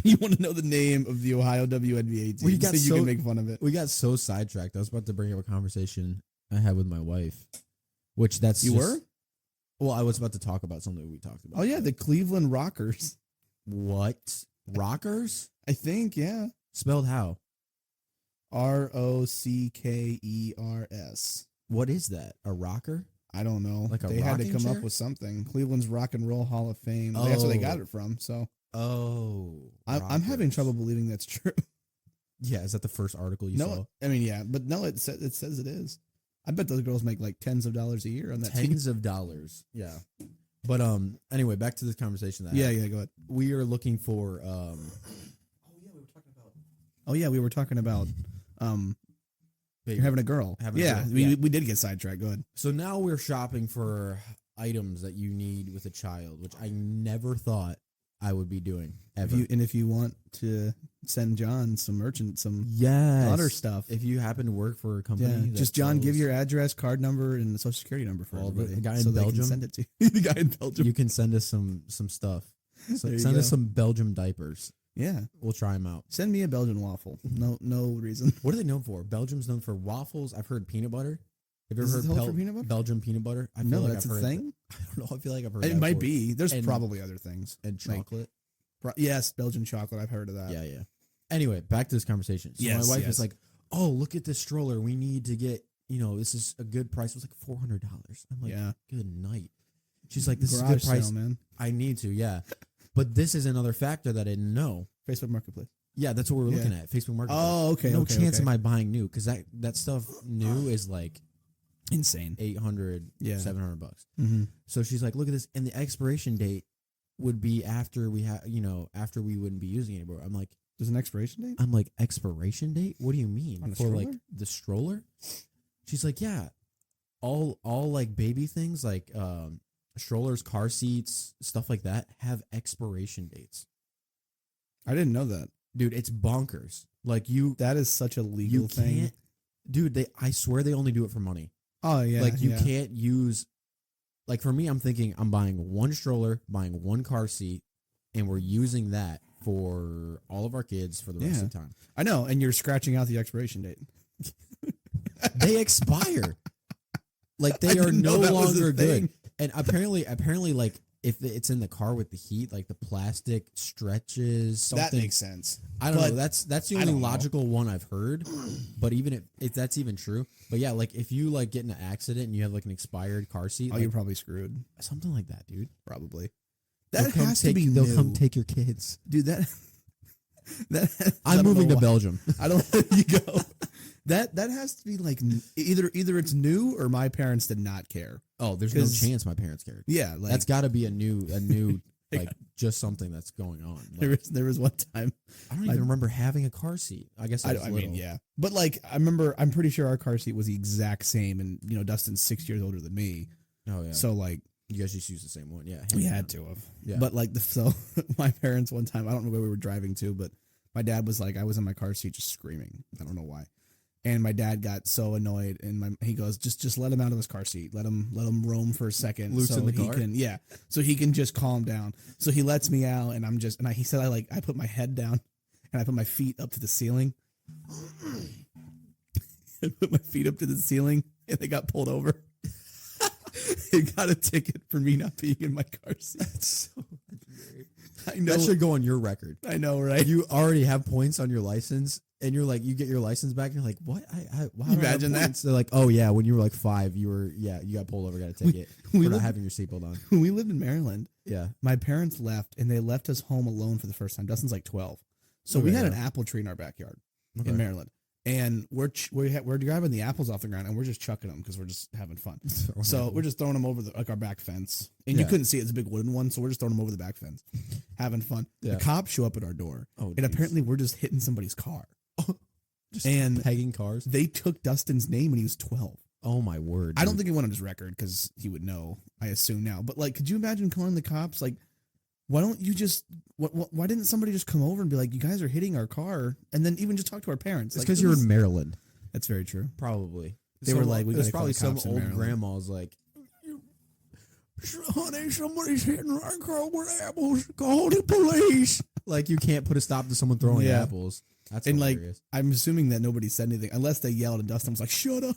[SPEAKER 1] You want to know the name of the Ohio WNBA team
[SPEAKER 2] We got
[SPEAKER 1] so you
[SPEAKER 2] so-
[SPEAKER 1] can make fun of it.
[SPEAKER 2] We got so sidetracked. I was about to bring up a conversation I had with my wife, which that's
[SPEAKER 1] You
[SPEAKER 2] just-
[SPEAKER 1] were?
[SPEAKER 2] Well, I was about to talk about something we talked about.
[SPEAKER 1] Oh yeah, the Cleveland Rockers.
[SPEAKER 2] What? Rockers?
[SPEAKER 1] I think, yeah.
[SPEAKER 2] Spelled how?
[SPEAKER 1] ROCKERS.
[SPEAKER 2] What is that? A rocker?
[SPEAKER 1] I don't know.
[SPEAKER 2] Like a
[SPEAKER 1] they had to
[SPEAKER 2] rocking
[SPEAKER 1] come
[SPEAKER 2] chair?
[SPEAKER 1] up with something. Cleveland's Rock and Roll Hall of Fame. That's where they got it from. So I'm having trouble believing that's true.
[SPEAKER 2] Yeah, is that the first article you saw?
[SPEAKER 1] No, I mean, yeah, but no, it says it is. I bet those girls make like tens of dollars a year on that team.
[SPEAKER 2] Tens of dollars. Yeah. But anyway, back to this conversation that
[SPEAKER 1] Yeah, go ahead.
[SPEAKER 2] we are looking for
[SPEAKER 1] Oh yeah, we were talking about
[SPEAKER 2] baby.
[SPEAKER 1] you're having a girl.
[SPEAKER 2] Having a
[SPEAKER 1] yeah,
[SPEAKER 2] girl,
[SPEAKER 1] we did get sidetracked. Go ahead.
[SPEAKER 2] So now we're shopping for items that you need with a child, which I never thought I would be doing ever.
[SPEAKER 1] If you want to send John some
[SPEAKER 2] yes.
[SPEAKER 1] daughter stuff.
[SPEAKER 2] If you happen to work for a company,
[SPEAKER 1] Yeah,
[SPEAKER 2] that
[SPEAKER 1] just John, give
[SPEAKER 2] sells-
[SPEAKER 1] your address, card number, and the social security number for
[SPEAKER 2] Well,
[SPEAKER 1] everybody.
[SPEAKER 2] the guy in
[SPEAKER 1] so they
[SPEAKER 2] Belgium?
[SPEAKER 1] can send it to you. The guy in Belgium.
[SPEAKER 2] you can send us some stuff. So
[SPEAKER 1] There you
[SPEAKER 2] send us
[SPEAKER 1] go.
[SPEAKER 2] some Belgium diapers.
[SPEAKER 1] Yeah,
[SPEAKER 2] We'll try them out.
[SPEAKER 1] send me a Belgian waffle. No reason.
[SPEAKER 2] What are they known for? Belgium's known for waffles. I've heard peanut butter. Have you
[SPEAKER 1] Is
[SPEAKER 2] ever
[SPEAKER 1] it
[SPEAKER 2] heard
[SPEAKER 1] known for peanut butter?
[SPEAKER 2] Belgium peanut butter? I feel
[SPEAKER 1] No,
[SPEAKER 2] like
[SPEAKER 1] that's
[SPEAKER 2] I've
[SPEAKER 1] a
[SPEAKER 2] heard
[SPEAKER 1] thing.
[SPEAKER 2] I don't know. I feel like I've heard
[SPEAKER 1] It
[SPEAKER 2] that
[SPEAKER 1] might
[SPEAKER 2] before.
[SPEAKER 1] be. There's
[SPEAKER 2] And-
[SPEAKER 1] probably other things.
[SPEAKER 2] And
[SPEAKER 1] Like,
[SPEAKER 2] chocolate.
[SPEAKER 1] yes, Belgian chocolate. I've heard of that.
[SPEAKER 2] Yeah. Anyway, back to this conversation. So
[SPEAKER 1] Yes,
[SPEAKER 2] my wife
[SPEAKER 1] yes.
[SPEAKER 2] is like, "Oh, look at this stroller. We need to get. This is a good price. It was like $400." I'm like,
[SPEAKER 1] Yeah.
[SPEAKER 2] "Good night." She's like, "This is a
[SPEAKER 1] Garage
[SPEAKER 2] good price.
[SPEAKER 1] sale, man.
[SPEAKER 2] I need to, yeah." But this is another factor that I didn't know.
[SPEAKER 1] Facebook Marketplace.
[SPEAKER 2] Yeah, that's what we were
[SPEAKER 1] Yeah.
[SPEAKER 2] looking at. Facebook Marketplace.
[SPEAKER 1] Oh, okay.
[SPEAKER 2] No
[SPEAKER 1] okay,
[SPEAKER 2] chance
[SPEAKER 1] okay.
[SPEAKER 2] am I buying new because that stuff new is like
[SPEAKER 1] Insane.
[SPEAKER 2] 800,
[SPEAKER 1] Yeah.
[SPEAKER 2] $700.
[SPEAKER 1] Mm-hmm.
[SPEAKER 2] So she's like, "Look at this," and the expiration date would be after after we wouldn't be using it anymore. I'm like,
[SPEAKER 1] There's an expiration date.
[SPEAKER 2] expiration date? What do you mean?
[SPEAKER 1] On a
[SPEAKER 2] For like
[SPEAKER 1] stroller?
[SPEAKER 2] the stroller? She's like, yeah, all like baby things like strollers, car seats, stuff like that have expiration dates.
[SPEAKER 1] I didn't know that.
[SPEAKER 2] Dude, it's bonkers. Like
[SPEAKER 1] That is such a legal
[SPEAKER 2] you
[SPEAKER 1] thing.
[SPEAKER 2] can't, dude. I swear they only do it for money.
[SPEAKER 1] Oh yeah.
[SPEAKER 2] Like you
[SPEAKER 1] yeah.
[SPEAKER 2] can't use. Like for me, I'm thinking I'm buying one stroller, buying one car seat, and we're using that for all of our kids for the rest of the time.
[SPEAKER 1] I know, and you're scratching out the expiration date.
[SPEAKER 2] They expire. Like
[SPEAKER 1] I
[SPEAKER 2] they are
[SPEAKER 1] didn't know
[SPEAKER 2] no
[SPEAKER 1] that was a
[SPEAKER 2] longer good.
[SPEAKER 1] thing.
[SPEAKER 2] And apparently, like if it's in the car with the heat, like the plastic stretches. Something.
[SPEAKER 1] That makes sense.
[SPEAKER 2] I don't
[SPEAKER 1] but
[SPEAKER 2] know. That's the
[SPEAKER 1] I
[SPEAKER 2] only
[SPEAKER 1] don't know.
[SPEAKER 2] logical one I've heard. But even if that's even true, but yeah, like if you like get in an accident and you have like an expired car seat,
[SPEAKER 1] Oh,
[SPEAKER 2] like,
[SPEAKER 1] you're probably screwed.
[SPEAKER 2] something like that, dude.
[SPEAKER 1] Probably.
[SPEAKER 2] They'll
[SPEAKER 1] That
[SPEAKER 2] come
[SPEAKER 1] has to
[SPEAKER 2] take-
[SPEAKER 1] be
[SPEAKER 2] They'll
[SPEAKER 1] new.
[SPEAKER 2] come take your kids.
[SPEAKER 1] Dude, that I
[SPEAKER 2] I'm
[SPEAKER 1] don't
[SPEAKER 2] moving
[SPEAKER 1] know
[SPEAKER 2] to
[SPEAKER 1] why.
[SPEAKER 2] Belgium.
[SPEAKER 1] I don't let you go. That has to be like either it's new or my parents did not care.
[SPEAKER 2] Oh, there's no
[SPEAKER 1] 'Cause-
[SPEAKER 2] chance my parents cared.
[SPEAKER 1] Yeah, like
[SPEAKER 2] That's got to be a new like just something that's going on. Like,
[SPEAKER 1] there was one time.
[SPEAKER 2] I don't even remember having a car seat. I guess I was
[SPEAKER 1] I
[SPEAKER 2] little.
[SPEAKER 1] mean, yeah, but like I'm pretty sure our car seat was the exact same, and Dustin's 6 years older than me,
[SPEAKER 2] Oh yeah.
[SPEAKER 1] so like
[SPEAKER 2] You guys just use the same one, yeah.
[SPEAKER 1] we
[SPEAKER 2] hands
[SPEAKER 1] had
[SPEAKER 2] down.
[SPEAKER 1] to have.
[SPEAKER 2] Yeah.
[SPEAKER 1] But like so my parents one time, I don't know where we were driving to, but my dad was like, I was in my car seat just screaming. I don't know why. And my dad got so annoyed, and he goes, just let him out of his car seat. Let him roam for a second,
[SPEAKER 2] Loosen
[SPEAKER 1] so
[SPEAKER 2] the
[SPEAKER 1] he
[SPEAKER 2] car?
[SPEAKER 1] can, so he can just calm down. So he lets me out, and he said I put my head down, and I put my feet up to the ceiling. I put my feet up to the ceiling, and they got pulled over. He got a ticket for me not being in my car seat.
[SPEAKER 2] That's so
[SPEAKER 1] I know,
[SPEAKER 2] that should go on your record.
[SPEAKER 1] I know, right?
[SPEAKER 2] You already have points on your license, and you're like, you get your license back, and you're like, what? Why do I have
[SPEAKER 1] Imagine that.
[SPEAKER 2] points? They're like, oh yeah, when you were like 5, you got pulled over, got a ticket
[SPEAKER 1] we
[SPEAKER 2] for not
[SPEAKER 1] lived-
[SPEAKER 2] having your seatbelt on.
[SPEAKER 1] When we lived in Maryland,
[SPEAKER 2] Yeah.
[SPEAKER 1] my parents left, and they left us home alone for the first time. Dustin's like 12, so we
[SPEAKER 2] Okay,
[SPEAKER 1] had an
[SPEAKER 2] yeah.
[SPEAKER 1] apple tree in our backyard
[SPEAKER 2] Okay.
[SPEAKER 1] in Maryland, and we're grabbing the apples off the ground, and we're just chucking them because we're just having fun. So we're just throwing them over our back fence, and you
[SPEAKER 2] Yeah.
[SPEAKER 1] couldn't see it. It's a big wooden one, so we're just throwing them over the back fence, having fun.
[SPEAKER 2] Yeah.
[SPEAKER 1] The cops show up at our door,
[SPEAKER 2] Oh,
[SPEAKER 1] and
[SPEAKER 2] geez.
[SPEAKER 1] apparently we're just hitting somebody's car.
[SPEAKER 2] Just
[SPEAKER 1] and
[SPEAKER 2] pegging cars.
[SPEAKER 1] They took Dustin's name when he was 12.
[SPEAKER 2] Oh my word!
[SPEAKER 1] I don't
[SPEAKER 2] dude.
[SPEAKER 1] think it went on his record because he would know. I assume now, but like, could you imagine calling the cops? Like, why don't you just? Why didn't somebody just come over and be like, "You guys are hitting our car," and then even just talk to our parents?
[SPEAKER 2] It's
[SPEAKER 1] Like,
[SPEAKER 2] because
[SPEAKER 1] it
[SPEAKER 2] you're
[SPEAKER 1] was-
[SPEAKER 2] in Maryland.
[SPEAKER 1] That's very true.
[SPEAKER 2] Probably.
[SPEAKER 1] They were like, we
[SPEAKER 2] there's
[SPEAKER 1] gotta call
[SPEAKER 2] probably
[SPEAKER 1] the
[SPEAKER 2] some
[SPEAKER 1] cops in
[SPEAKER 2] old
[SPEAKER 1] Maryland.
[SPEAKER 2] grandma's like, honey, somebody's hitting our car with apples. Call the police. Like you can't put a stop to someone throwing
[SPEAKER 1] Yeah.
[SPEAKER 2] apples. That's
[SPEAKER 1] And like,
[SPEAKER 2] hilarious.
[SPEAKER 1] I'm assuming that nobody said anything unless they yelled and Dustin was like, "Shut up,"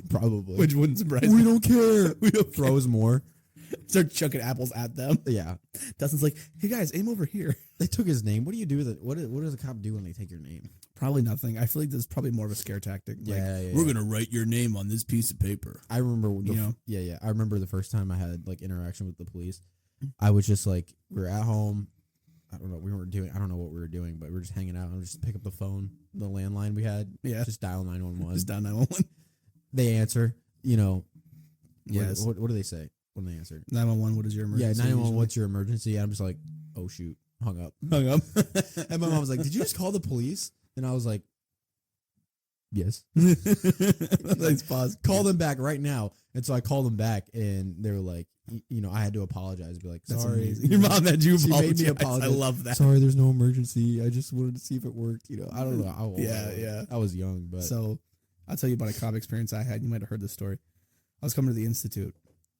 [SPEAKER 2] Probably.
[SPEAKER 1] which wouldn't surprise
[SPEAKER 2] we
[SPEAKER 1] me.
[SPEAKER 2] don't care.
[SPEAKER 1] We don't
[SPEAKER 2] Throws more.
[SPEAKER 1] Start chucking apples at them.
[SPEAKER 2] Yeah.
[SPEAKER 1] Dustin's like, "Hey guys, aim over here."
[SPEAKER 2] They took his name. What do you do with it? What does a cop do when they take your name?
[SPEAKER 1] Probably nothing. I feel like this is probably more of a scare tactic. Like, we're gonna write your name on this piece of paper.
[SPEAKER 2] I remember, I remember the first time I had like interaction with the police. I was just like, we were at home. I don't know what we were doing, but we were just hanging out and just pick up the phone, the landline we had.
[SPEAKER 1] Yeah.
[SPEAKER 2] Just dial 911.
[SPEAKER 1] Just dial 911.
[SPEAKER 2] They answer,
[SPEAKER 1] Yes.
[SPEAKER 2] What do they say when they answer?
[SPEAKER 1] 911, what is your emergency?
[SPEAKER 2] Yeah, 911, what's your emergency? And I'm just like, oh shoot, hung up. And my mom was like, did you just call the police? And I was like, yes.
[SPEAKER 1] Let's pause.
[SPEAKER 2] Call them back right now. And so I called them back, and they were like, I had to apologize. Be like,
[SPEAKER 1] That's
[SPEAKER 2] sorry.
[SPEAKER 1] amazing. Your mom had you
[SPEAKER 2] She made me
[SPEAKER 1] apologize.
[SPEAKER 2] apologize.
[SPEAKER 1] I love that.
[SPEAKER 2] Sorry, there's no emergency. I just wanted to see if it worked. I don't know.
[SPEAKER 1] Yeah.
[SPEAKER 2] I was young, but
[SPEAKER 1] So I'll tell you about a cop experience I had. You might have heard this story. I was coming to the Institute.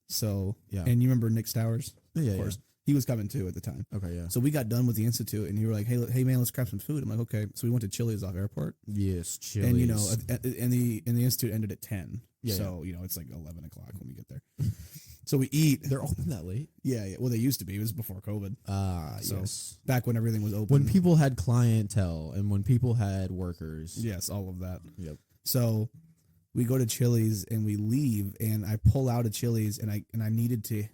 [SPEAKER 1] So,
[SPEAKER 2] yeah.
[SPEAKER 1] And you remember Nick Stowers?
[SPEAKER 2] Yeah,
[SPEAKER 1] of course. He was coming too at the time.
[SPEAKER 2] Okay, yeah.
[SPEAKER 1] So we got done with the Institute, and you were like, hey man, let's grab some food. I'm like, okay. So we went to Chili's off airport.
[SPEAKER 2] Yes, Chili's.
[SPEAKER 1] And the Institute ended at 10.
[SPEAKER 2] Yeah,
[SPEAKER 1] so, it's like 11 o'clock when we get there. So we eat.
[SPEAKER 2] They're open that late?
[SPEAKER 1] Yeah. Well, they used to be. It was before COVID. So
[SPEAKER 2] yes.
[SPEAKER 1] back when everything was open.
[SPEAKER 2] When people had clientele and when people had workers.
[SPEAKER 1] Yes, all of that.
[SPEAKER 2] Yep.
[SPEAKER 1] So we go to Chili's and we leave, and I pull out of Chili's, and I needed to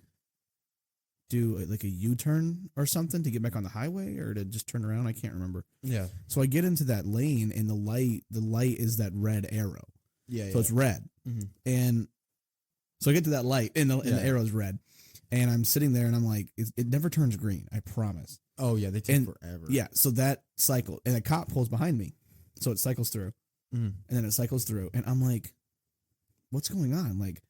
[SPEAKER 1] do like a U-turn or something to get back on the highway or to just turn around. I can't remember.
[SPEAKER 2] Yeah.
[SPEAKER 1] So I get into that lane, and the light is that red arrow.
[SPEAKER 2] Yeah.
[SPEAKER 1] So it's red.
[SPEAKER 2] Mm-hmm.
[SPEAKER 1] And so I get to that light, and the arrow's red. And I'm sitting there, and I'm like, it never turns green. I promise.
[SPEAKER 2] Oh, yeah. They take forever.
[SPEAKER 1] Yeah. So that cycle, and a cop pulls behind me. So it cycles through.
[SPEAKER 2] Mm-hmm.
[SPEAKER 1] And then it cycles through, and I'm like, what's going on? Like,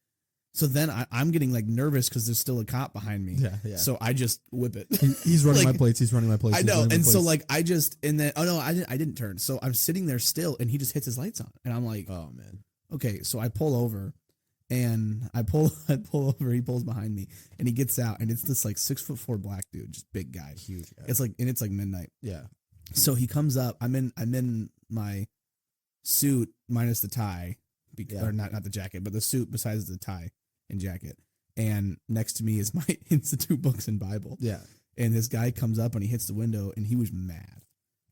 [SPEAKER 1] so then I'm getting like nervous because there's still a cop behind me.
[SPEAKER 2] Yeah.
[SPEAKER 1] So I just whip it.
[SPEAKER 2] He's running my plates. He's running my plates.
[SPEAKER 1] I know. And so like I didn't turn. So I'm sitting there still, and he just hits his lights on, and I'm like,
[SPEAKER 2] oh man.
[SPEAKER 1] Okay. So I pull over, and I pull over. He pulls behind me, and he gets out, and it's this like 6'4" black dude, just big guy,
[SPEAKER 2] huge guy.
[SPEAKER 1] It's like midnight.
[SPEAKER 2] Yeah.
[SPEAKER 1] So he comes up. I'm in my suit minus the tie, or not the jacket, but the suit besides the tie and jacket. And next to me is my Institute books and Bible.
[SPEAKER 2] Yeah.
[SPEAKER 1] And this guy comes up and he hits the window, and he was mad.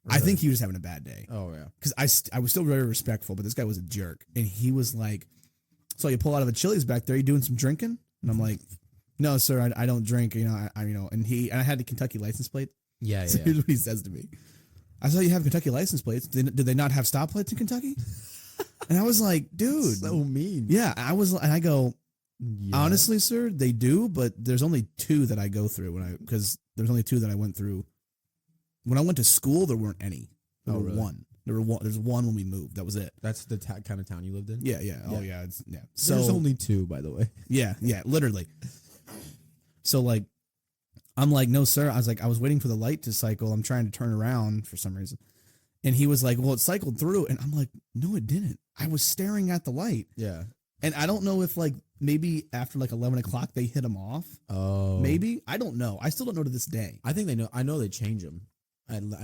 [SPEAKER 2] Really?
[SPEAKER 1] I think he was having a bad day.
[SPEAKER 2] Oh yeah.
[SPEAKER 1] Because I was still very respectful, but this guy was a jerk. And he was like, so you pull out of a Chili's back there, you doing some drinking? And I'm like, no, sir, I don't drink. And I had the Kentucky license plate.
[SPEAKER 2] Yeah.
[SPEAKER 1] So here's what he says to me. I saw you have Kentucky license plates. Do they not have stoplights in Kentucky? And I was like, dude.
[SPEAKER 2] So mean.
[SPEAKER 1] Yeah. And I go, honestly, sir, they do, but there's only two that I go through because there's only two that I went through. When I went to school, there weren't any. There were one. There's one when we moved. That was it.
[SPEAKER 2] That's the kind of town you lived in?
[SPEAKER 1] Yeah. Oh, yeah. So
[SPEAKER 2] there's only two, by the way.
[SPEAKER 1] Yeah, literally. So, like, I'm like, no, sir. I was waiting for the light to cycle. I'm trying to turn around for some reason. And he was like, well, it cycled through. And I'm like, no, it didn't. I was staring at the light.
[SPEAKER 2] Yeah.
[SPEAKER 1] And I don't know if, like, maybe after, like, 11 o'clock, they hit him off.
[SPEAKER 2] Oh.
[SPEAKER 1] Maybe. I don't know. I still don't know to this day.
[SPEAKER 2] I think they know. I know they change them.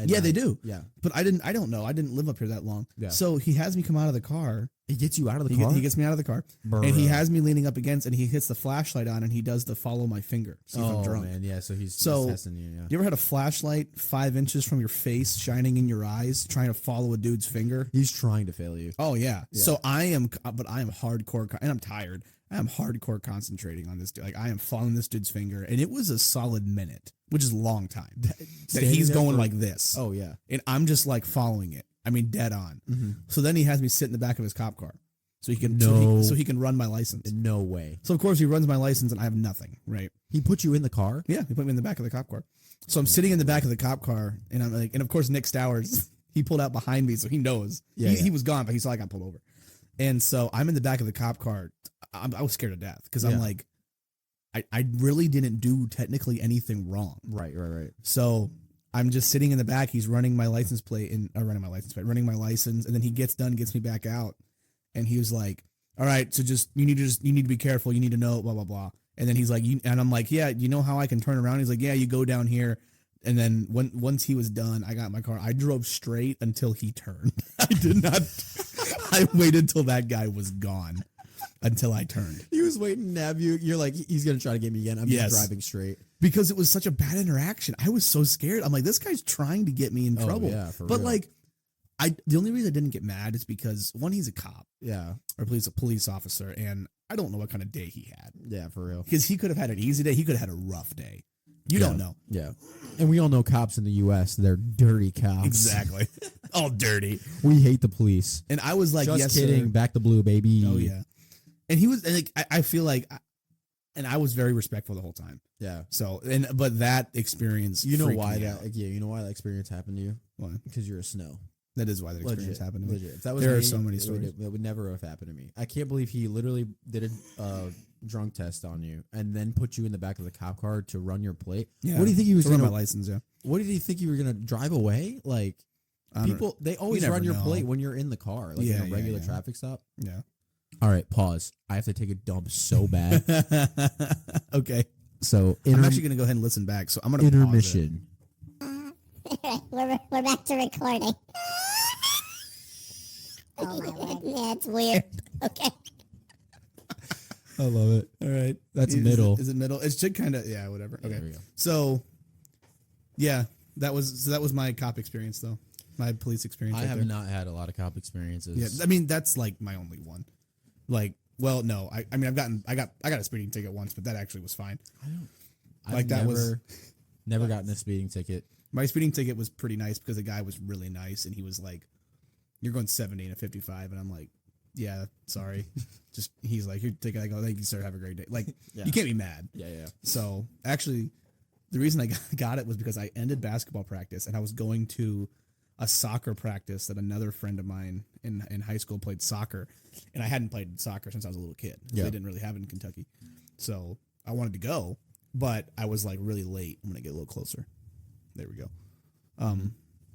[SPEAKER 1] Yeah, they do.
[SPEAKER 2] Yeah.
[SPEAKER 1] But I don't know. I didn't live up here that long.
[SPEAKER 2] Yeah.
[SPEAKER 1] So he has me come out of the car.
[SPEAKER 2] He gets you out of the car?
[SPEAKER 1] He gets me out of the car.
[SPEAKER 2] Bruh.
[SPEAKER 1] And he has me leaning up against, and he hits the flashlight on, and he does the follow my finger. See if I'm drunk.
[SPEAKER 2] Man. Yeah, so he's testing you, yeah.
[SPEAKER 1] You ever had a flashlight 5 inches from your face shining in your eyes, trying to follow a dude's finger?
[SPEAKER 2] He's trying to fail you.
[SPEAKER 1] Oh, yeah. So I am hardcore, and I'm tired. I am hardcore concentrating on this dude. Like, I am following this dude's finger, and it was a solid minute, which is a long time. That he's going like this.
[SPEAKER 2] Oh, yeah.
[SPEAKER 1] And I'm just like following it. I mean, dead on. Mm-hmm. So then he has me sit in the back of his cop car, so he can run my license.
[SPEAKER 2] No way.
[SPEAKER 1] So of course he runs my license, and I have nothing. Right?
[SPEAKER 2] He put you in the car?
[SPEAKER 1] Yeah, he put me in the back of the cop car. So I'm sitting in the back of the cop car, and I'm like, and of course Nick Stowers, he pulled out behind me, so he knows. He was gone, but he saw I got pulled over. And so I'm in the back of the cop car. I was scared to death because I'm like, I really didn't do technically anything wrong.
[SPEAKER 2] Right.
[SPEAKER 1] So I'm just sitting in the back. He's running my license, running my license, and then he gets done, gets me back out, and he was like, "All right, so you need to be careful. You need to know blah blah blah." And then he's like, and I'm like, "Yeah, you know how I can turn around?" He's like, "Yeah, you go down here." And then once he was done, I got in my car. I drove straight until he turned. I did not. I waited till that guy was gone until I turned.
[SPEAKER 2] He was waiting to nab you. You're like, he's gonna try to get me again. I'm just driving straight.
[SPEAKER 1] Because it was such a bad interaction. I was so scared. I'm like, this guy's trying to get me in trouble.
[SPEAKER 2] Yeah, for
[SPEAKER 1] but
[SPEAKER 2] real.
[SPEAKER 1] like, the only reason I didn't get mad is because one, he's a cop
[SPEAKER 2] Yeah.
[SPEAKER 1] or a police officer, and I don't know what kind of day he had
[SPEAKER 2] Yeah, for real.
[SPEAKER 1] because he could have had an easy day. He could have had a rough day. You don't know.
[SPEAKER 2] Yeah. And we all know cops in the U.S. They're dirty cops.
[SPEAKER 1] Exactly. All dirty.
[SPEAKER 2] We hate the police.
[SPEAKER 1] And I was like,
[SPEAKER 2] Just
[SPEAKER 1] yes,
[SPEAKER 2] kidding.
[SPEAKER 1] sir.
[SPEAKER 2] Back to blue, baby.
[SPEAKER 1] Oh yeah. And he was and, like, I feel like, and I was very respectful the whole time.
[SPEAKER 2] Yeah.
[SPEAKER 1] So, but that experience,
[SPEAKER 2] You know
[SPEAKER 1] freaked
[SPEAKER 2] why
[SPEAKER 1] me
[SPEAKER 2] that?
[SPEAKER 1] out.
[SPEAKER 2] Yeah. You know why that experience happened to you?
[SPEAKER 1] Why?
[SPEAKER 2] Because you're a snow.
[SPEAKER 1] That is why that experience
[SPEAKER 2] Legit.
[SPEAKER 1] happened to me.
[SPEAKER 2] Legit. If that was
[SPEAKER 1] There are
[SPEAKER 2] me,
[SPEAKER 1] so many
[SPEAKER 2] it
[SPEAKER 1] stories.
[SPEAKER 2] It would never have happened to me. I can't believe he literally did a drunk test on you and then put you in the back of the cop car to run your plate.
[SPEAKER 1] Yeah.
[SPEAKER 2] What do you think he was
[SPEAKER 1] to run
[SPEAKER 2] going
[SPEAKER 1] my
[SPEAKER 2] to?
[SPEAKER 1] license? Yeah.
[SPEAKER 2] What did he think you were going to drive away? Like
[SPEAKER 1] I don't-
[SPEAKER 2] people, they always
[SPEAKER 1] never
[SPEAKER 2] run your
[SPEAKER 1] know.
[SPEAKER 2] plate when you're in the car, like
[SPEAKER 1] Yeah,
[SPEAKER 2] in a
[SPEAKER 1] yeah,
[SPEAKER 2] regular
[SPEAKER 1] yeah.
[SPEAKER 2] traffic stop.
[SPEAKER 1] Yeah.
[SPEAKER 2] All right, pause. I have to take a dump so bad.
[SPEAKER 1] Okay.
[SPEAKER 2] So
[SPEAKER 1] I'm actually gonna go ahead and listen back. So I'm gonna pause it.
[SPEAKER 2] intermission.
[SPEAKER 3] We're back to recording. Oh my word. Yeah, it's weird. Okay.
[SPEAKER 2] I love it.
[SPEAKER 1] All right.
[SPEAKER 2] That's
[SPEAKER 1] Is
[SPEAKER 2] middle.
[SPEAKER 1] Is it middle? It should kind of, yeah, whatever. Okay.
[SPEAKER 2] There we go.
[SPEAKER 1] So, yeah, that was my cop experience though. My police experience.
[SPEAKER 2] I
[SPEAKER 1] right
[SPEAKER 2] have
[SPEAKER 1] there.
[SPEAKER 2] not had a lot of cop experiences.
[SPEAKER 1] Yeah, I mean that's like my only one. Like, well, no, I mean I got a speeding ticket once, but that actually was fine.
[SPEAKER 2] I've
[SPEAKER 1] Like, that was-
[SPEAKER 2] never gotten a speeding ticket.
[SPEAKER 1] My speeding ticket was pretty nice because the guy was really nice and he was like, "You're going 70 and a 55," and I'm like, "Yeah, sorry." Just he's like, "Your ticket." I go, "Thank you, sir. Have a great day." Like,
[SPEAKER 2] Yeah.
[SPEAKER 1] you can't be mad.
[SPEAKER 2] Yeah.
[SPEAKER 1] So actually, the reason I got it was because I ended basketball practice and I was going to a soccer practice that another friend of mine in high school played soccer, and I hadn't played soccer since I was a little kid.
[SPEAKER 2] Yeah.
[SPEAKER 1] They didn't really have it in Kentucky, so I wanted to go, but I was like really late. I'm gonna get a little closer. There we go.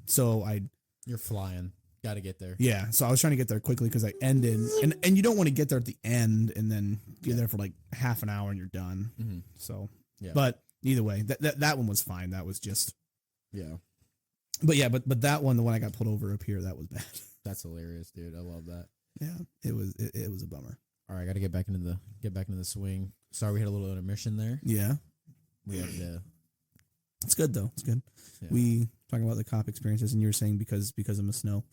[SPEAKER 1] So
[SPEAKER 2] You're flying. Got to get there.
[SPEAKER 1] yeah, so I was trying to get there quickly because I ended, and you don't want to get there at the end and then you're there for like half an hour and you're done.
[SPEAKER 2] Mhm.
[SPEAKER 1] So,
[SPEAKER 2] Yeah.
[SPEAKER 1] but either way, that one was fine. That was just,
[SPEAKER 2] Yeah.
[SPEAKER 1] but yeah, but that one, the one I got pulled over up here, that was bad.
[SPEAKER 2] That's hilarious, dude. I love that.
[SPEAKER 1] Yeah, it was a bummer.
[SPEAKER 2] All right, I got to get back into the swing. Sorry, we had a little intermission there.
[SPEAKER 1] Yeah,
[SPEAKER 2] We had the
[SPEAKER 1] it's good though. It's good.
[SPEAKER 2] Yeah.
[SPEAKER 1] We talking about the cop experiences, and you were saying because of the snow,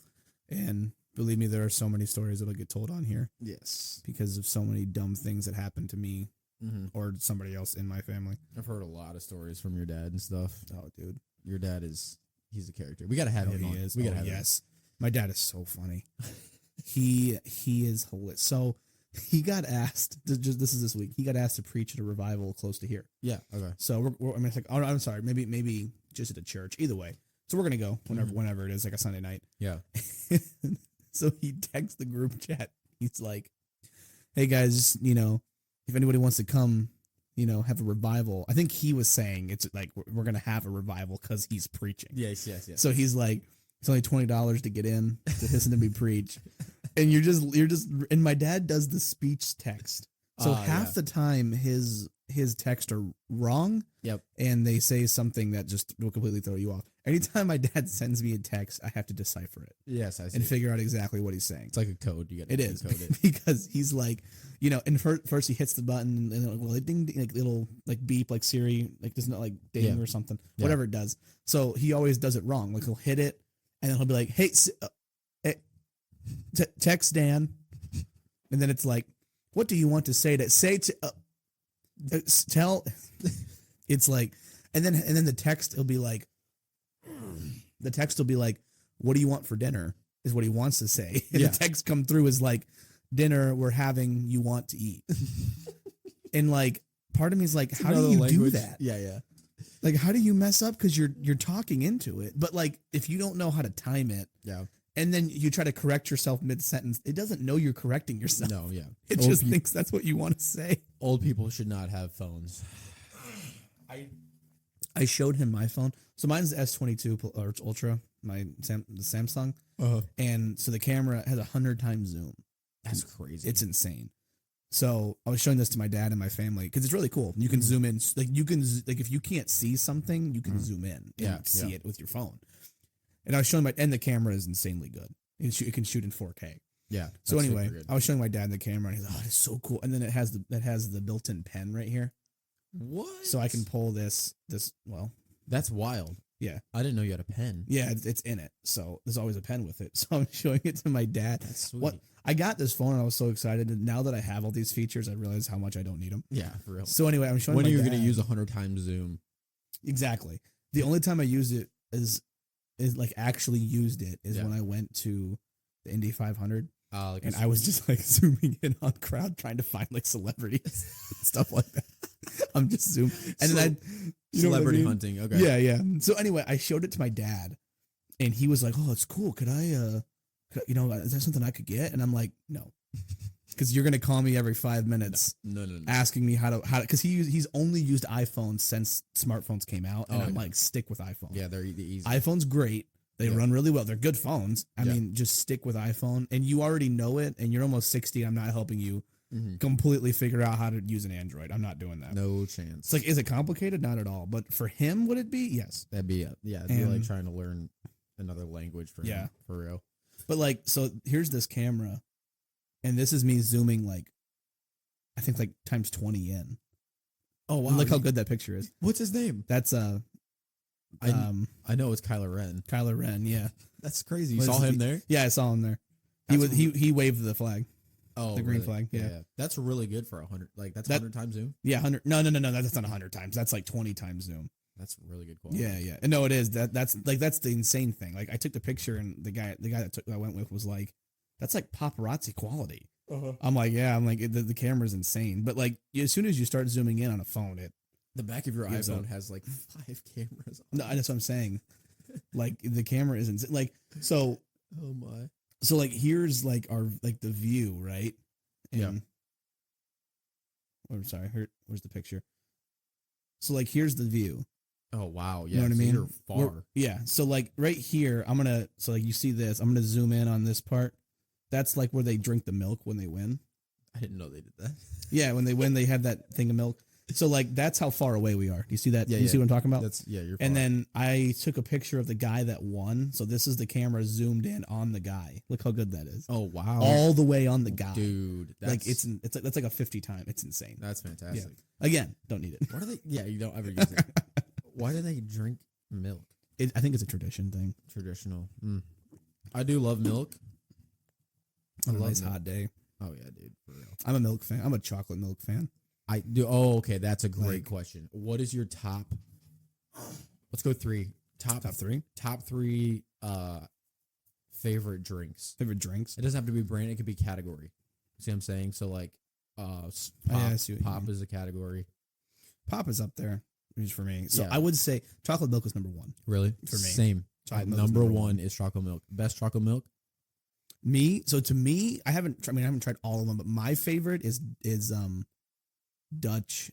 [SPEAKER 1] and believe me, there are so many stories that'll get told on here
[SPEAKER 2] yes.
[SPEAKER 1] because of so many dumb things that happened to me
[SPEAKER 2] Mm-hmm.
[SPEAKER 1] or somebody else in my family.
[SPEAKER 2] I've heard a lot of stories from your dad and stuff.
[SPEAKER 1] Oh, dude.
[SPEAKER 2] Your dad he's a character. We got to have him on.
[SPEAKER 1] Is.
[SPEAKER 2] We got to
[SPEAKER 1] Oh,
[SPEAKER 2] have him.
[SPEAKER 1] yes. My dad is so funny. he is hilarious. So he got asked. This is this week. He got asked to preach at a revival close to here.
[SPEAKER 2] Yeah. Okay.
[SPEAKER 1] So I mean, it's like, oh, I'm sorry, maybe just at a church. Either way. So we're gonna go whenever it is, like a Sunday night.
[SPEAKER 2] Yeah.
[SPEAKER 1] So he texts the group chat. He's like, "Hey guys, if anybody wants to come, have a revival." I think he was saying it's like we're gonna have a revival because he's preaching.
[SPEAKER 2] Yes.
[SPEAKER 1] So he's like, it's only $20 to get in to listen to me preach, and you're just, and my dad does the speech text. So half the time his texts are wrong.
[SPEAKER 2] Yep.
[SPEAKER 1] And they say something that just will completely throw you off. Anytime my dad sends me a text, I have to decipher it
[SPEAKER 2] Yes, I see.
[SPEAKER 1] and figure out exactly what he's saying.
[SPEAKER 2] It's like a code. You got to
[SPEAKER 1] It is
[SPEAKER 2] code it.
[SPEAKER 1] because he's like, and first he hits the button and well, it ding, like it'll like beep like Siri, like doesn't it like ding
[SPEAKER 2] Yeah.
[SPEAKER 1] or something,
[SPEAKER 2] Yeah.
[SPEAKER 1] whatever it does. So he always does it wrong. Like he'll hit it and then he'll be like, "Hey, text Dan," and then it's like, "What do you want to say to tell?" It's like, and then the text will be like, "What do you want for dinner?" is what he wants to say. And
[SPEAKER 2] Yeah.
[SPEAKER 1] the text come through is like, "Dinner we're having, you want to eat." And like, part of me is like, how do you do that?
[SPEAKER 2] Yeah.
[SPEAKER 1] Like, how do you mess up? Because you're talking into it. But like, if you don't know how to time it,
[SPEAKER 2] Yeah.
[SPEAKER 1] and then you try to correct yourself mid sentence, it doesn't know you're correcting yourself.
[SPEAKER 2] No, yeah.
[SPEAKER 1] It
[SPEAKER 2] Old
[SPEAKER 1] just
[SPEAKER 2] peop-
[SPEAKER 1] thinks that's what you want to say.
[SPEAKER 2] Old people should not have phones.
[SPEAKER 1] I showed him my phone. So mine's the S22 or Ultra, the Samsung, and so the camera has 100 times zoom.
[SPEAKER 2] That's crazy.
[SPEAKER 1] It's insane. So I was showing this to my dad and my family because it's really cool. You can zoom in, like if you can't see something, you can zoom in and see it with your phone. And I was showing and the camera is insanely good. It can shoot in 4K.
[SPEAKER 2] yeah.
[SPEAKER 1] So
[SPEAKER 2] that's
[SPEAKER 1] anyway,
[SPEAKER 2] super good.
[SPEAKER 1] I was showing my dad the camera and he's like, "Oh, it's so cool." And then it has the built-in pen right here,
[SPEAKER 2] What?
[SPEAKER 1] so I can pull this. Well,
[SPEAKER 2] That's wild.
[SPEAKER 1] Yeah.
[SPEAKER 2] I didn't know you had a pen.
[SPEAKER 1] Yeah, it's in it. So there's always a pen with it. So I'm showing it to my dad.
[SPEAKER 2] That's sweet.
[SPEAKER 1] What I got this phone and I was so excited. And now that I have all these features, I realize how much I don't need them.
[SPEAKER 2] Yeah, for real.
[SPEAKER 1] So anyway, I'm showing
[SPEAKER 2] When
[SPEAKER 1] my
[SPEAKER 2] are you
[SPEAKER 1] dad.
[SPEAKER 2] going to use 100 times zoom?
[SPEAKER 1] Exactly. The only time I used it is like actually used it is
[SPEAKER 2] Yeah.
[SPEAKER 1] when I went to the Indy 500
[SPEAKER 2] Like
[SPEAKER 1] and I was just like zooming in on crowd trying to find like celebrities, stuff like that. I'm just zooming. And then you know what I
[SPEAKER 2] celebrity
[SPEAKER 1] mean?
[SPEAKER 2] hunting. Okay.
[SPEAKER 1] Yeah, yeah. So anyway, I showed it to my dad, and he was like, "Oh, it's cool. Could I, is that something I could get?" And I'm like, "No," because you're gonna call me every 5 minutes
[SPEAKER 2] No.
[SPEAKER 1] asking me how to, because he's only used iPhones since smartphones came out, and
[SPEAKER 2] Oh,
[SPEAKER 1] I'm
[SPEAKER 2] yeah.
[SPEAKER 1] like, stick with iPhone.
[SPEAKER 2] Yeah, they're the easy.
[SPEAKER 1] iPhone's great. They
[SPEAKER 2] Yeah.
[SPEAKER 1] run really well. They're good phones. I
[SPEAKER 2] Yeah.
[SPEAKER 1] mean, just stick with iPhone, and you already know it. And you're almost 60. I'm not helping you
[SPEAKER 2] Mhm.
[SPEAKER 1] completely figure out how to use an Android. I'm not doing that.
[SPEAKER 2] No chance.
[SPEAKER 1] It's like, is it complicated? Not at all. But for him, would it be? Yes.
[SPEAKER 2] That'd be it'd be like
[SPEAKER 1] And-
[SPEAKER 2] trying to learn another language for
[SPEAKER 1] Yeah.
[SPEAKER 2] him, for real.
[SPEAKER 1] But like, so here's this camera, and this is me zooming like, I think like times 20 in.
[SPEAKER 2] Oh
[SPEAKER 1] And look how good that picture is.
[SPEAKER 2] What's his name?
[SPEAKER 1] That's
[SPEAKER 2] I know it's Kylo Ren.
[SPEAKER 1] Kylo Ren. Yeah,
[SPEAKER 2] That's crazy. You
[SPEAKER 1] What
[SPEAKER 2] saw
[SPEAKER 1] is
[SPEAKER 2] him
[SPEAKER 1] he-
[SPEAKER 2] there?
[SPEAKER 1] yeah, I saw him there. He
[SPEAKER 2] That's
[SPEAKER 1] was he waved the flag.
[SPEAKER 2] Oh,
[SPEAKER 1] the green
[SPEAKER 2] really?
[SPEAKER 1] flag, yeah.
[SPEAKER 2] That's really good for 100. Like that's
[SPEAKER 1] That-
[SPEAKER 2] 100 times zoom.
[SPEAKER 1] Yeah, 100. No, that's not 100 times. That's like 20 times zoom.
[SPEAKER 2] That's really good quality.
[SPEAKER 1] Yeah, yeah. And no, it is. That's the insane thing. Like I took the picture, and the guy that I went with was like, that's like paparazzi quality. I'm like, yeah. I'm like, the camera's insane. But like, as soon as you start zooming in on a phone,
[SPEAKER 2] The back of your
[SPEAKER 1] Gives
[SPEAKER 2] iPhone
[SPEAKER 1] up.
[SPEAKER 2] has like 5 cameras.
[SPEAKER 1] no, that's what I'm saying. Like the camera is insane. Like so.
[SPEAKER 2] Oh my.
[SPEAKER 1] So like here's like our like the view, right?
[SPEAKER 2] Yeah.
[SPEAKER 1] Oh, I'm sorry. Where's the picture? So like here's the view.
[SPEAKER 2] Oh wow. Yeah.
[SPEAKER 1] You know what I
[SPEAKER 2] so
[SPEAKER 1] mean?
[SPEAKER 2] You're far.
[SPEAKER 1] Yeah. So like right here, so like you see this. I'm gonna zoom in on this part. That's like where they drink the milk when they win.
[SPEAKER 2] I didn't know they did that.
[SPEAKER 1] Yeah, when they win, they have that thing of milk. So like that's how far away we are. Do you see that?
[SPEAKER 2] Yeah,
[SPEAKER 1] Do you
[SPEAKER 2] yeah.
[SPEAKER 1] see what I'm talking about?
[SPEAKER 2] You're far.
[SPEAKER 1] And then I took a picture of the guy that won. So this is the camera zoomed in on the guy. Look how good that is.
[SPEAKER 2] Oh wow.
[SPEAKER 1] All the way on the guy.
[SPEAKER 2] Dude.
[SPEAKER 1] Like that's like a 50 time. It's insane.
[SPEAKER 2] That's fantastic.
[SPEAKER 1] Again, don't need it.
[SPEAKER 2] Why do they? Yeah, you don't ever use it. Why do they drink milk?
[SPEAKER 1] I think it's a tradition thing.
[SPEAKER 2] Traditional. I do love milk.
[SPEAKER 1] On a
[SPEAKER 2] love
[SPEAKER 1] nice
[SPEAKER 2] milk.
[SPEAKER 1] hot day.
[SPEAKER 2] Oh yeah, dude, for real.
[SPEAKER 1] I'm a milk fan. I'm a chocolate milk fan.
[SPEAKER 2] I do. Oh, okay, that's a great
[SPEAKER 1] Like-
[SPEAKER 2] question. What is your top? Let's go 3. Top
[SPEAKER 1] Top 3
[SPEAKER 2] Top 3 favorite drinks.
[SPEAKER 1] favorite drinks.
[SPEAKER 2] It doesn't have to be brand. It could be category. See what I'm saying? So like, pop,
[SPEAKER 1] yeah, I see what you
[SPEAKER 2] pop
[SPEAKER 1] mean.
[SPEAKER 2] is a category.
[SPEAKER 1] Pop is up there, at least for me. So
[SPEAKER 2] Yeah.
[SPEAKER 1] I would say chocolate milk is number 1
[SPEAKER 2] Really?
[SPEAKER 1] For me.
[SPEAKER 2] Same.
[SPEAKER 1] Chocolate milk is
[SPEAKER 2] Number
[SPEAKER 1] number
[SPEAKER 2] 1
[SPEAKER 1] one.
[SPEAKER 2] is chocolate milk. Best chocolate milk.
[SPEAKER 1] So to me, I haven't tried all of them, but my favorite is Dutch.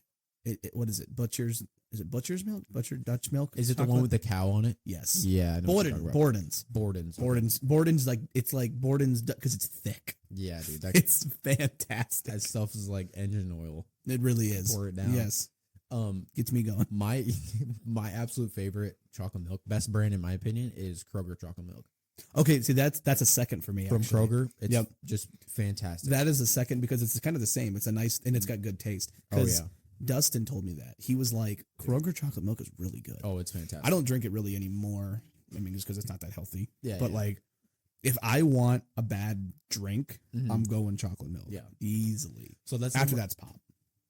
[SPEAKER 1] What is it? Butcher's. Is it Butcher's milk? Dutch milk?
[SPEAKER 2] Is it the one
[SPEAKER 1] chocolate?
[SPEAKER 2] with the cow on it?
[SPEAKER 1] Yes.
[SPEAKER 2] Yeah. I know what you're talking about.
[SPEAKER 1] Borden's.
[SPEAKER 2] Borden's. okay.
[SPEAKER 1] Borden's like it's like Borden's because it's thick.
[SPEAKER 2] Yeah, dude. That,
[SPEAKER 1] It's fantastic.
[SPEAKER 2] that stuff is like engine oil.
[SPEAKER 1] It really is.
[SPEAKER 2] Pour it down.
[SPEAKER 1] Yes,
[SPEAKER 2] Um,
[SPEAKER 1] gets me going.
[SPEAKER 2] my my absolute favorite chocolate milk, best brand in my opinion, is Kroger chocolate milk
[SPEAKER 1] Okay, see that's a second for me.
[SPEAKER 2] from
[SPEAKER 1] actually.
[SPEAKER 2] Kroger. It's
[SPEAKER 1] Yep.
[SPEAKER 2] just fantastic.
[SPEAKER 1] That is a second because it's kind of the same. It's a nice and it's got good taste.
[SPEAKER 2] Oh,
[SPEAKER 1] 'Cause
[SPEAKER 2] yeah.
[SPEAKER 1] Dustin told me that he was like Kroger chocolate milk is really good.
[SPEAKER 2] Oh, it's fantastic.
[SPEAKER 1] I don't drink it really anymore. I mean, just because it's not that healthy.
[SPEAKER 2] Yeah,
[SPEAKER 1] But
[SPEAKER 2] yeah.
[SPEAKER 1] like, if I want a bad drink,
[SPEAKER 2] Mhm.
[SPEAKER 1] I'm going chocolate milk.
[SPEAKER 2] Yeah.
[SPEAKER 1] easily.
[SPEAKER 2] So that's
[SPEAKER 1] After
[SPEAKER 2] number,
[SPEAKER 1] that's pop.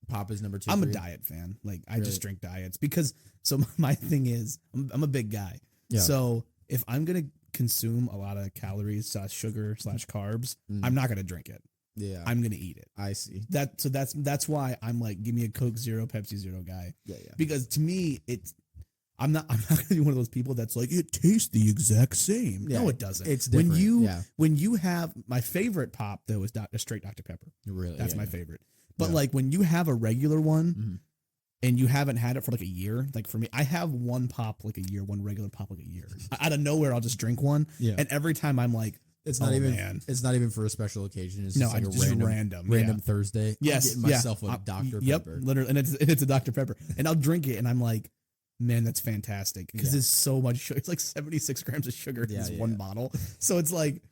[SPEAKER 2] pop is number 2.
[SPEAKER 1] I'm
[SPEAKER 2] for
[SPEAKER 1] a
[SPEAKER 2] you?
[SPEAKER 1] diet fan. Like I
[SPEAKER 2] Really?
[SPEAKER 1] just drink diets because so my thing is I'm a big guy.
[SPEAKER 2] Yeah.
[SPEAKER 1] So if I'm gonna consume a lot of calories, sugar / carbs,
[SPEAKER 2] Mm.
[SPEAKER 1] I'm not gonna drink it.
[SPEAKER 2] Yeah,
[SPEAKER 1] I'm gonna eat it.
[SPEAKER 2] I see.
[SPEAKER 1] That's why I'm like, give me a Coke Zero, Pepsi Zero guy.
[SPEAKER 2] Yeah, yeah.
[SPEAKER 1] Because to me, I'm not gonna be one of those people that's like, it tastes the exact same.
[SPEAKER 2] Yeah,
[SPEAKER 1] No, it doesn't.
[SPEAKER 2] It's
[SPEAKER 1] when
[SPEAKER 2] different. Yeah,
[SPEAKER 1] when you have my favorite pop though is a straight Dr. Pepper.
[SPEAKER 2] really.
[SPEAKER 1] That's
[SPEAKER 2] yeah,
[SPEAKER 1] my
[SPEAKER 2] yeah.
[SPEAKER 1] favorite. But
[SPEAKER 2] Yeah.
[SPEAKER 1] like when you have a regular one
[SPEAKER 2] Mhm.
[SPEAKER 1] and you haven't had it for like a year, like for me, I have one pop like a year, one regular pop like a year. Out of nowhere, I'll just drink one,
[SPEAKER 2] Yeah,
[SPEAKER 1] and every time I'm like,
[SPEAKER 2] it's not
[SPEAKER 1] oh,
[SPEAKER 2] even.
[SPEAKER 1] man.
[SPEAKER 2] It's not even for a special occasion. It's
[SPEAKER 1] no,
[SPEAKER 2] just like
[SPEAKER 1] I'm
[SPEAKER 2] a
[SPEAKER 1] just
[SPEAKER 2] random
[SPEAKER 1] yeah.
[SPEAKER 2] Thursday.
[SPEAKER 1] Yes,
[SPEAKER 2] I'm getting myself
[SPEAKER 1] yeah.
[SPEAKER 2] a Dr.
[SPEAKER 1] Yep,
[SPEAKER 2] Pepper.
[SPEAKER 1] literally, and it's a Dr. Pepper, and I'll drink it, and I'm like, man, that's fantastic because
[SPEAKER 2] Yeah.
[SPEAKER 1] it's so much sugar. It's like 76 grams of sugar in
[SPEAKER 2] Yeah,
[SPEAKER 1] this
[SPEAKER 2] yeah,
[SPEAKER 1] one
[SPEAKER 2] yeah.
[SPEAKER 1] bottle, so it's like,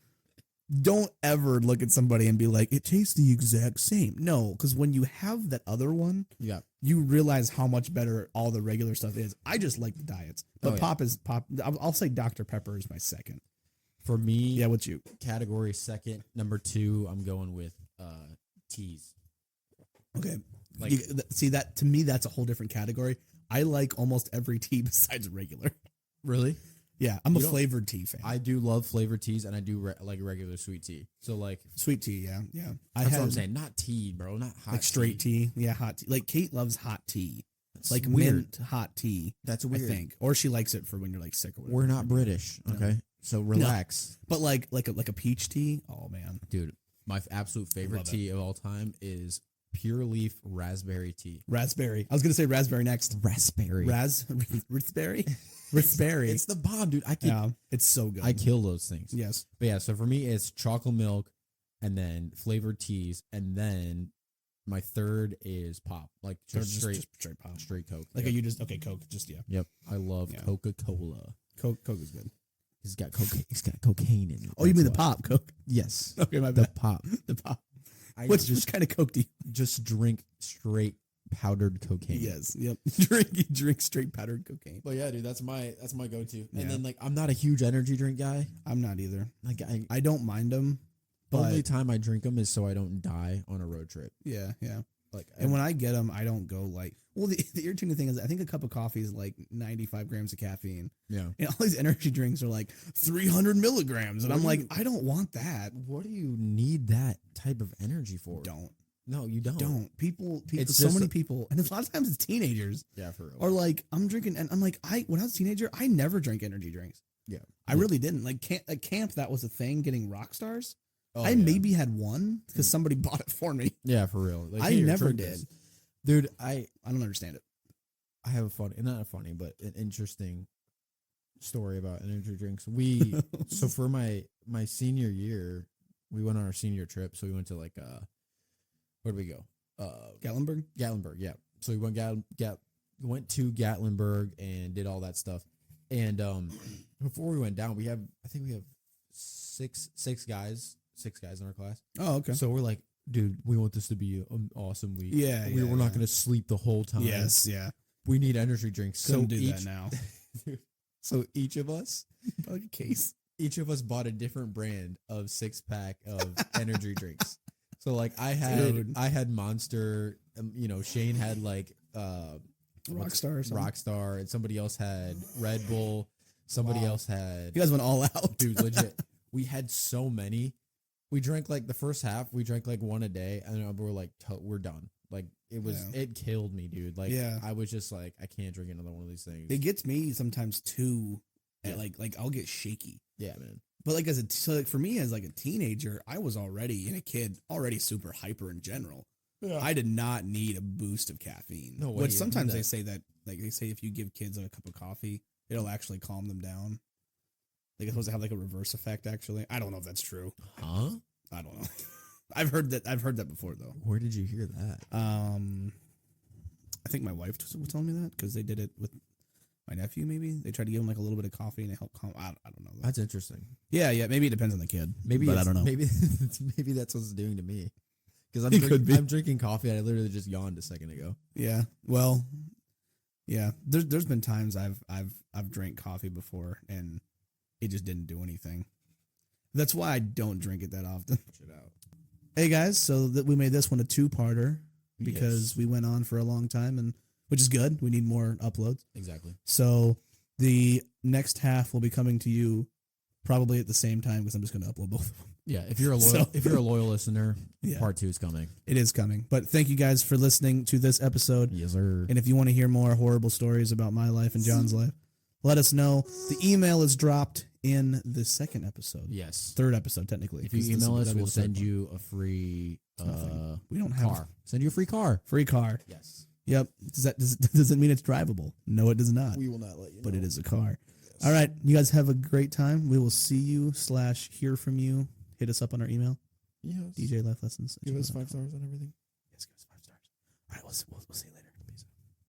[SPEAKER 1] don't ever look at somebody and be like, it tastes the exact same. No, because when you have that other one,
[SPEAKER 2] Yeah.
[SPEAKER 1] you realize how much better all the regular stuff is. I just like the diets, but
[SPEAKER 2] Oh, yeah.
[SPEAKER 1] pop is pop. I'll say Dr. Pepper is my second.
[SPEAKER 2] For me,
[SPEAKER 1] Yeah, what's you?
[SPEAKER 2] category second. Number 2, I'm going with teas.
[SPEAKER 1] Okay,
[SPEAKER 2] Like
[SPEAKER 1] see that to me, that's a whole different category. I like almost every tea besides regular.
[SPEAKER 2] really,
[SPEAKER 1] Yeah, I'm a
[SPEAKER 2] You don't-
[SPEAKER 1] flavored tea fan.
[SPEAKER 2] I do love flavored teas, and I do like regular sweet tea. So like
[SPEAKER 1] Sweet tea, yeah.
[SPEAKER 2] that's what I'm saying. Not tea, bro. Not hot.
[SPEAKER 1] Like straight tea. Yeah, hot tea. Like Kate loves hot tea.
[SPEAKER 2] That's
[SPEAKER 1] Like
[SPEAKER 2] weird.
[SPEAKER 1] mint hot tea,
[SPEAKER 2] That's
[SPEAKER 1] I
[SPEAKER 2] weird.
[SPEAKER 1] think. Or she likes it for when you're like sick or whatever.
[SPEAKER 2] We're not British,
[SPEAKER 1] No.
[SPEAKER 2] okay? So relax,
[SPEAKER 1] But like a peach tea, oh man.
[SPEAKER 2] dude. My absolute favorite
[SPEAKER 1] Love it.
[SPEAKER 2] tea of all time is pure leaf raspberry tea.
[SPEAKER 1] Raspberry. I was gonna say raspberry next.
[SPEAKER 2] Raspberry.
[SPEAKER 1] Raspberry? Raspberry.
[SPEAKER 2] It's the bomb, dude.
[SPEAKER 1] Yeah, it's so good.
[SPEAKER 2] I kill those things.
[SPEAKER 1] Yes.
[SPEAKER 2] But yeah, so for me, it's chocolate milk, and then flavored teas, and then my third is pop, like
[SPEAKER 1] Or
[SPEAKER 2] just straight
[SPEAKER 1] straight pop.
[SPEAKER 2] straight Coke.
[SPEAKER 1] Like
[SPEAKER 2] yep.
[SPEAKER 1] you just Coke, just yeah.
[SPEAKER 2] Yep, I love
[SPEAKER 1] Yeah.
[SPEAKER 2] Coca-Cola.
[SPEAKER 1] Coke is good.
[SPEAKER 2] It's got cocaine. It's got cocaine in it.
[SPEAKER 1] Oh, you mean the
[SPEAKER 2] That's why.
[SPEAKER 1] pop Coke?
[SPEAKER 2] Yes,
[SPEAKER 1] Okay, my
[SPEAKER 2] the
[SPEAKER 1] bad.
[SPEAKER 2] pop.
[SPEAKER 1] The pop.
[SPEAKER 2] I
[SPEAKER 1] Which
[SPEAKER 2] just
[SPEAKER 1] kind of Coke do you?
[SPEAKER 2] just drink straight powdered cocaine.
[SPEAKER 1] Yes. Yep. drink straight powdered cocaine.
[SPEAKER 2] But yeah, dude, that's my go-to.
[SPEAKER 1] Yeah.
[SPEAKER 2] And then like I'm not a huge energy drink guy.
[SPEAKER 1] I'm not either.
[SPEAKER 2] Like
[SPEAKER 1] I don't mind them,
[SPEAKER 2] the
[SPEAKER 1] but
[SPEAKER 2] only time I drink them is so I don't die on a road trip.
[SPEAKER 1] yeah.
[SPEAKER 2] Like
[SPEAKER 1] And when I get them, I don't go like. Well, the irritating thing is, I think a cup of coffee is like 95 grams of caffeine,
[SPEAKER 2] yeah.
[SPEAKER 1] and all these energy drinks are like 300 milligrams, and
[SPEAKER 2] What
[SPEAKER 1] I'm
[SPEAKER 2] do
[SPEAKER 1] like,
[SPEAKER 2] you-
[SPEAKER 1] I don't want that.
[SPEAKER 2] What do you need that type of energy for?
[SPEAKER 1] Don't
[SPEAKER 2] No, you don't.
[SPEAKER 1] people.
[SPEAKER 2] It's
[SPEAKER 1] So
[SPEAKER 2] just
[SPEAKER 1] many
[SPEAKER 2] a-
[SPEAKER 1] people, and a lot of times it's teenagers,
[SPEAKER 2] Yeah, for real.
[SPEAKER 1] or like I'm drinking, and I'm like, when I was a teenager, I never drank energy drinks.
[SPEAKER 2] Yeah.
[SPEAKER 1] I really didn't. Like at camp, that was a thing. Getting rock stars.
[SPEAKER 2] Oh,
[SPEAKER 1] I
[SPEAKER 2] yeah.
[SPEAKER 1] maybe had one because somebody bought it for me.
[SPEAKER 2] Yeah, for real. Like,
[SPEAKER 1] I
[SPEAKER 2] here,
[SPEAKER 1] never
[SPEAKER 2] drink
[SPEAKER 1] did.
[SPEAKER 2] this. Dude, I
[SPEAKER 1] don't understand it.
[SPEAKER 2] have a funny, not a funny, but an interesting story about energy drinks. We so for my senior year, we went on our senior trip. So we went to like where did we go?
[SPEAKER 1] Gatlinburg.
[SPEAKER 2] Gatlinburg, yeah. So we went went to Gatlinburg and did all that stuff. And before we went down, I think we have six guys in our class.
[SPEAKER 1] Oh, okay.
[SPEAKER 2] So we're like, dude, we want this to be an awesome week.
[SPEAKER 1] Yeah,
[SPEAKER 2] we're
[SPEAKER 1] yeah,
[SPEAKER 2] not
[SPEAKER 1] yeah.
[SPEAKER 2] going to sleep the whole time.
[SPEAKER 1] Yes, yeah.
[SPEAKER 2] We need energy drinks.
[SPEAKER 1] Couldn't
[SPEAKER 2] so
[SPEAKER 1] do
[SPEAKER 2] each,
[SPEAKER 1] that now.
[SPEAKER 2] So each of us
[SPEAKER 1] Like a case.
[SPEAKER 2] bought a different brand of 6-pack of energy drinks. So like
[SPEAKER 1] Dude.
[SPEAKER 2] I had Monster, Shane had like
[SPEAKER 1] Rockstar or something.
[SPEAKER 2] Rockstar, and somebody else had Red Bull. Somebody
[SPEAKER 1] Wow.
[SPEAKER 2] else had
[SPEAKER 1] You guys went all out.
[SPEAKER 2] dude, legit. We had so many. We drank like the first half. We drank like one a day, and we're like, we're done. Like it killed me, dude. Like
[SPEAKER 1] Yeah.
[SPEAKER 2] I was just like, I can't drink another one of these things.
[SPEAKER 1] It gets me sometimes too.
[SPEAKER 2] Yeah.
[SPEAKER 1] Like I'll get shaky.
[SPEAKER 2] Yeah, man.
[SPEAKER 1] But like like for me as like a teenager, I was already, and a kid, already super hyper in general.
[SPEAKER 2] Yeah.
[SPEAKER 1] I did not need a boost of caffeine.
[SPEAKER 2] No way,
[SPEAKER 1] Which
[SPEAKER 2] you
[SPEAKER 1] sometimes
[SPEAKER 2] need
[SPEAKER 1] they
[SPEAKER 2] that.
[SPEAKER 1] say that, like they say if you give kids a cup of coffee, it'll actually calm them down. Like it's supposed to have like a reverse effect. Actually, I don't know if that's true.
[SPEAKER 2] Huh?
[SPEAKER 1] I don't know. I've heard that before though.
[SPEAKER 2] Where did you hear that?
[SPEAKER 1] I think my wife was telling me that because they did it with my nephew. Maybe they tried to give him like a little bit of coffee and it helped calm. I don't know.
[SPEAKER 2] That's interesting.
[SPEAKER 1] Yeah. Maybe it depends on the kid.
[SPEAKER 2] Maybe
[SPEAKER 1] but I
[SPEAKER 2] it's-
[SPEAKER 1] don't know.
[SPEAKER 2] Maybe maybe that's what it's doing to me. Because
[SPEAKER 1] It could be.
[SPEAKER 2] I'm drinking coffee. And I literally just yawned a second ago.
[SPEAKER 1] Yeah. Well. Yeah. There's been times I've drank coffee before and it just didn't do anything. That's why I don't drink it that often.
[SPEAKER 2] Shit out.
[SPEAKER 1] Hey guys, so that we made this one a 2-parter because
[SPEAKER 2] Yes.
[SPEAKER 1] we went on for a long time, and which is good. We need more uploads.
[SPEAKER 2] Exactly.
[SPEAKER 1] So the next half will be coming to you probably at the same time because I'm just going to upload both of them.
[SPEAKER 2] Yeah. If you're a loyal listener,
[SPEAKER 1] Yeah.
[SPEAKER 2] part 2 is coming.
[SPEAKER 1] It is coming. But thank you guys for listening to this episode.
[SPEAKER 2] Yes, sir.
[SPEAKER 1] And if you want to hear more horrible stories about my life and John's life, let us know. The email is dropped in the second episode.
[SPEAKER 2] Yes.
[SPEAKER 1] Third episode, technically.
[SPEAKER 2] If you
[SPEAKER 1] 'cause this
[SPEAKER 2] email
[SPEAKER 1] will
[SPEAKER 2] us,
[SPEAKER 1] be
[SPEAKER 2] we'll
[SPEAKER 1] the third
[SPEAKER 2] send
[SPEAKER 1] one.
[SPEAKER 2] you a free
[SPEAKER 1] Nothing. We don't have
[SPEAKER 2] car. Send you a free car.
[SPEAKER 1] free car.
[SPEAKER 2] Yes.
[SPEAKER 1] Yep. Does it mean it's drivable? No, it does not.
[SPEAKER 2] We will not let you know.
[SPEAKER 1] But it is a car. All right. You guys have a great time. We will see you / hear from you. Hit us up on our email.
[SPEAKER 2] Yes.
[SPEAKER 1] DJ Life Lessons.
[SPEAKER 2] Give us 5 stars on everything.
[SPEAKER 1] Yes, give us 5 stars. All right. We'll see you later.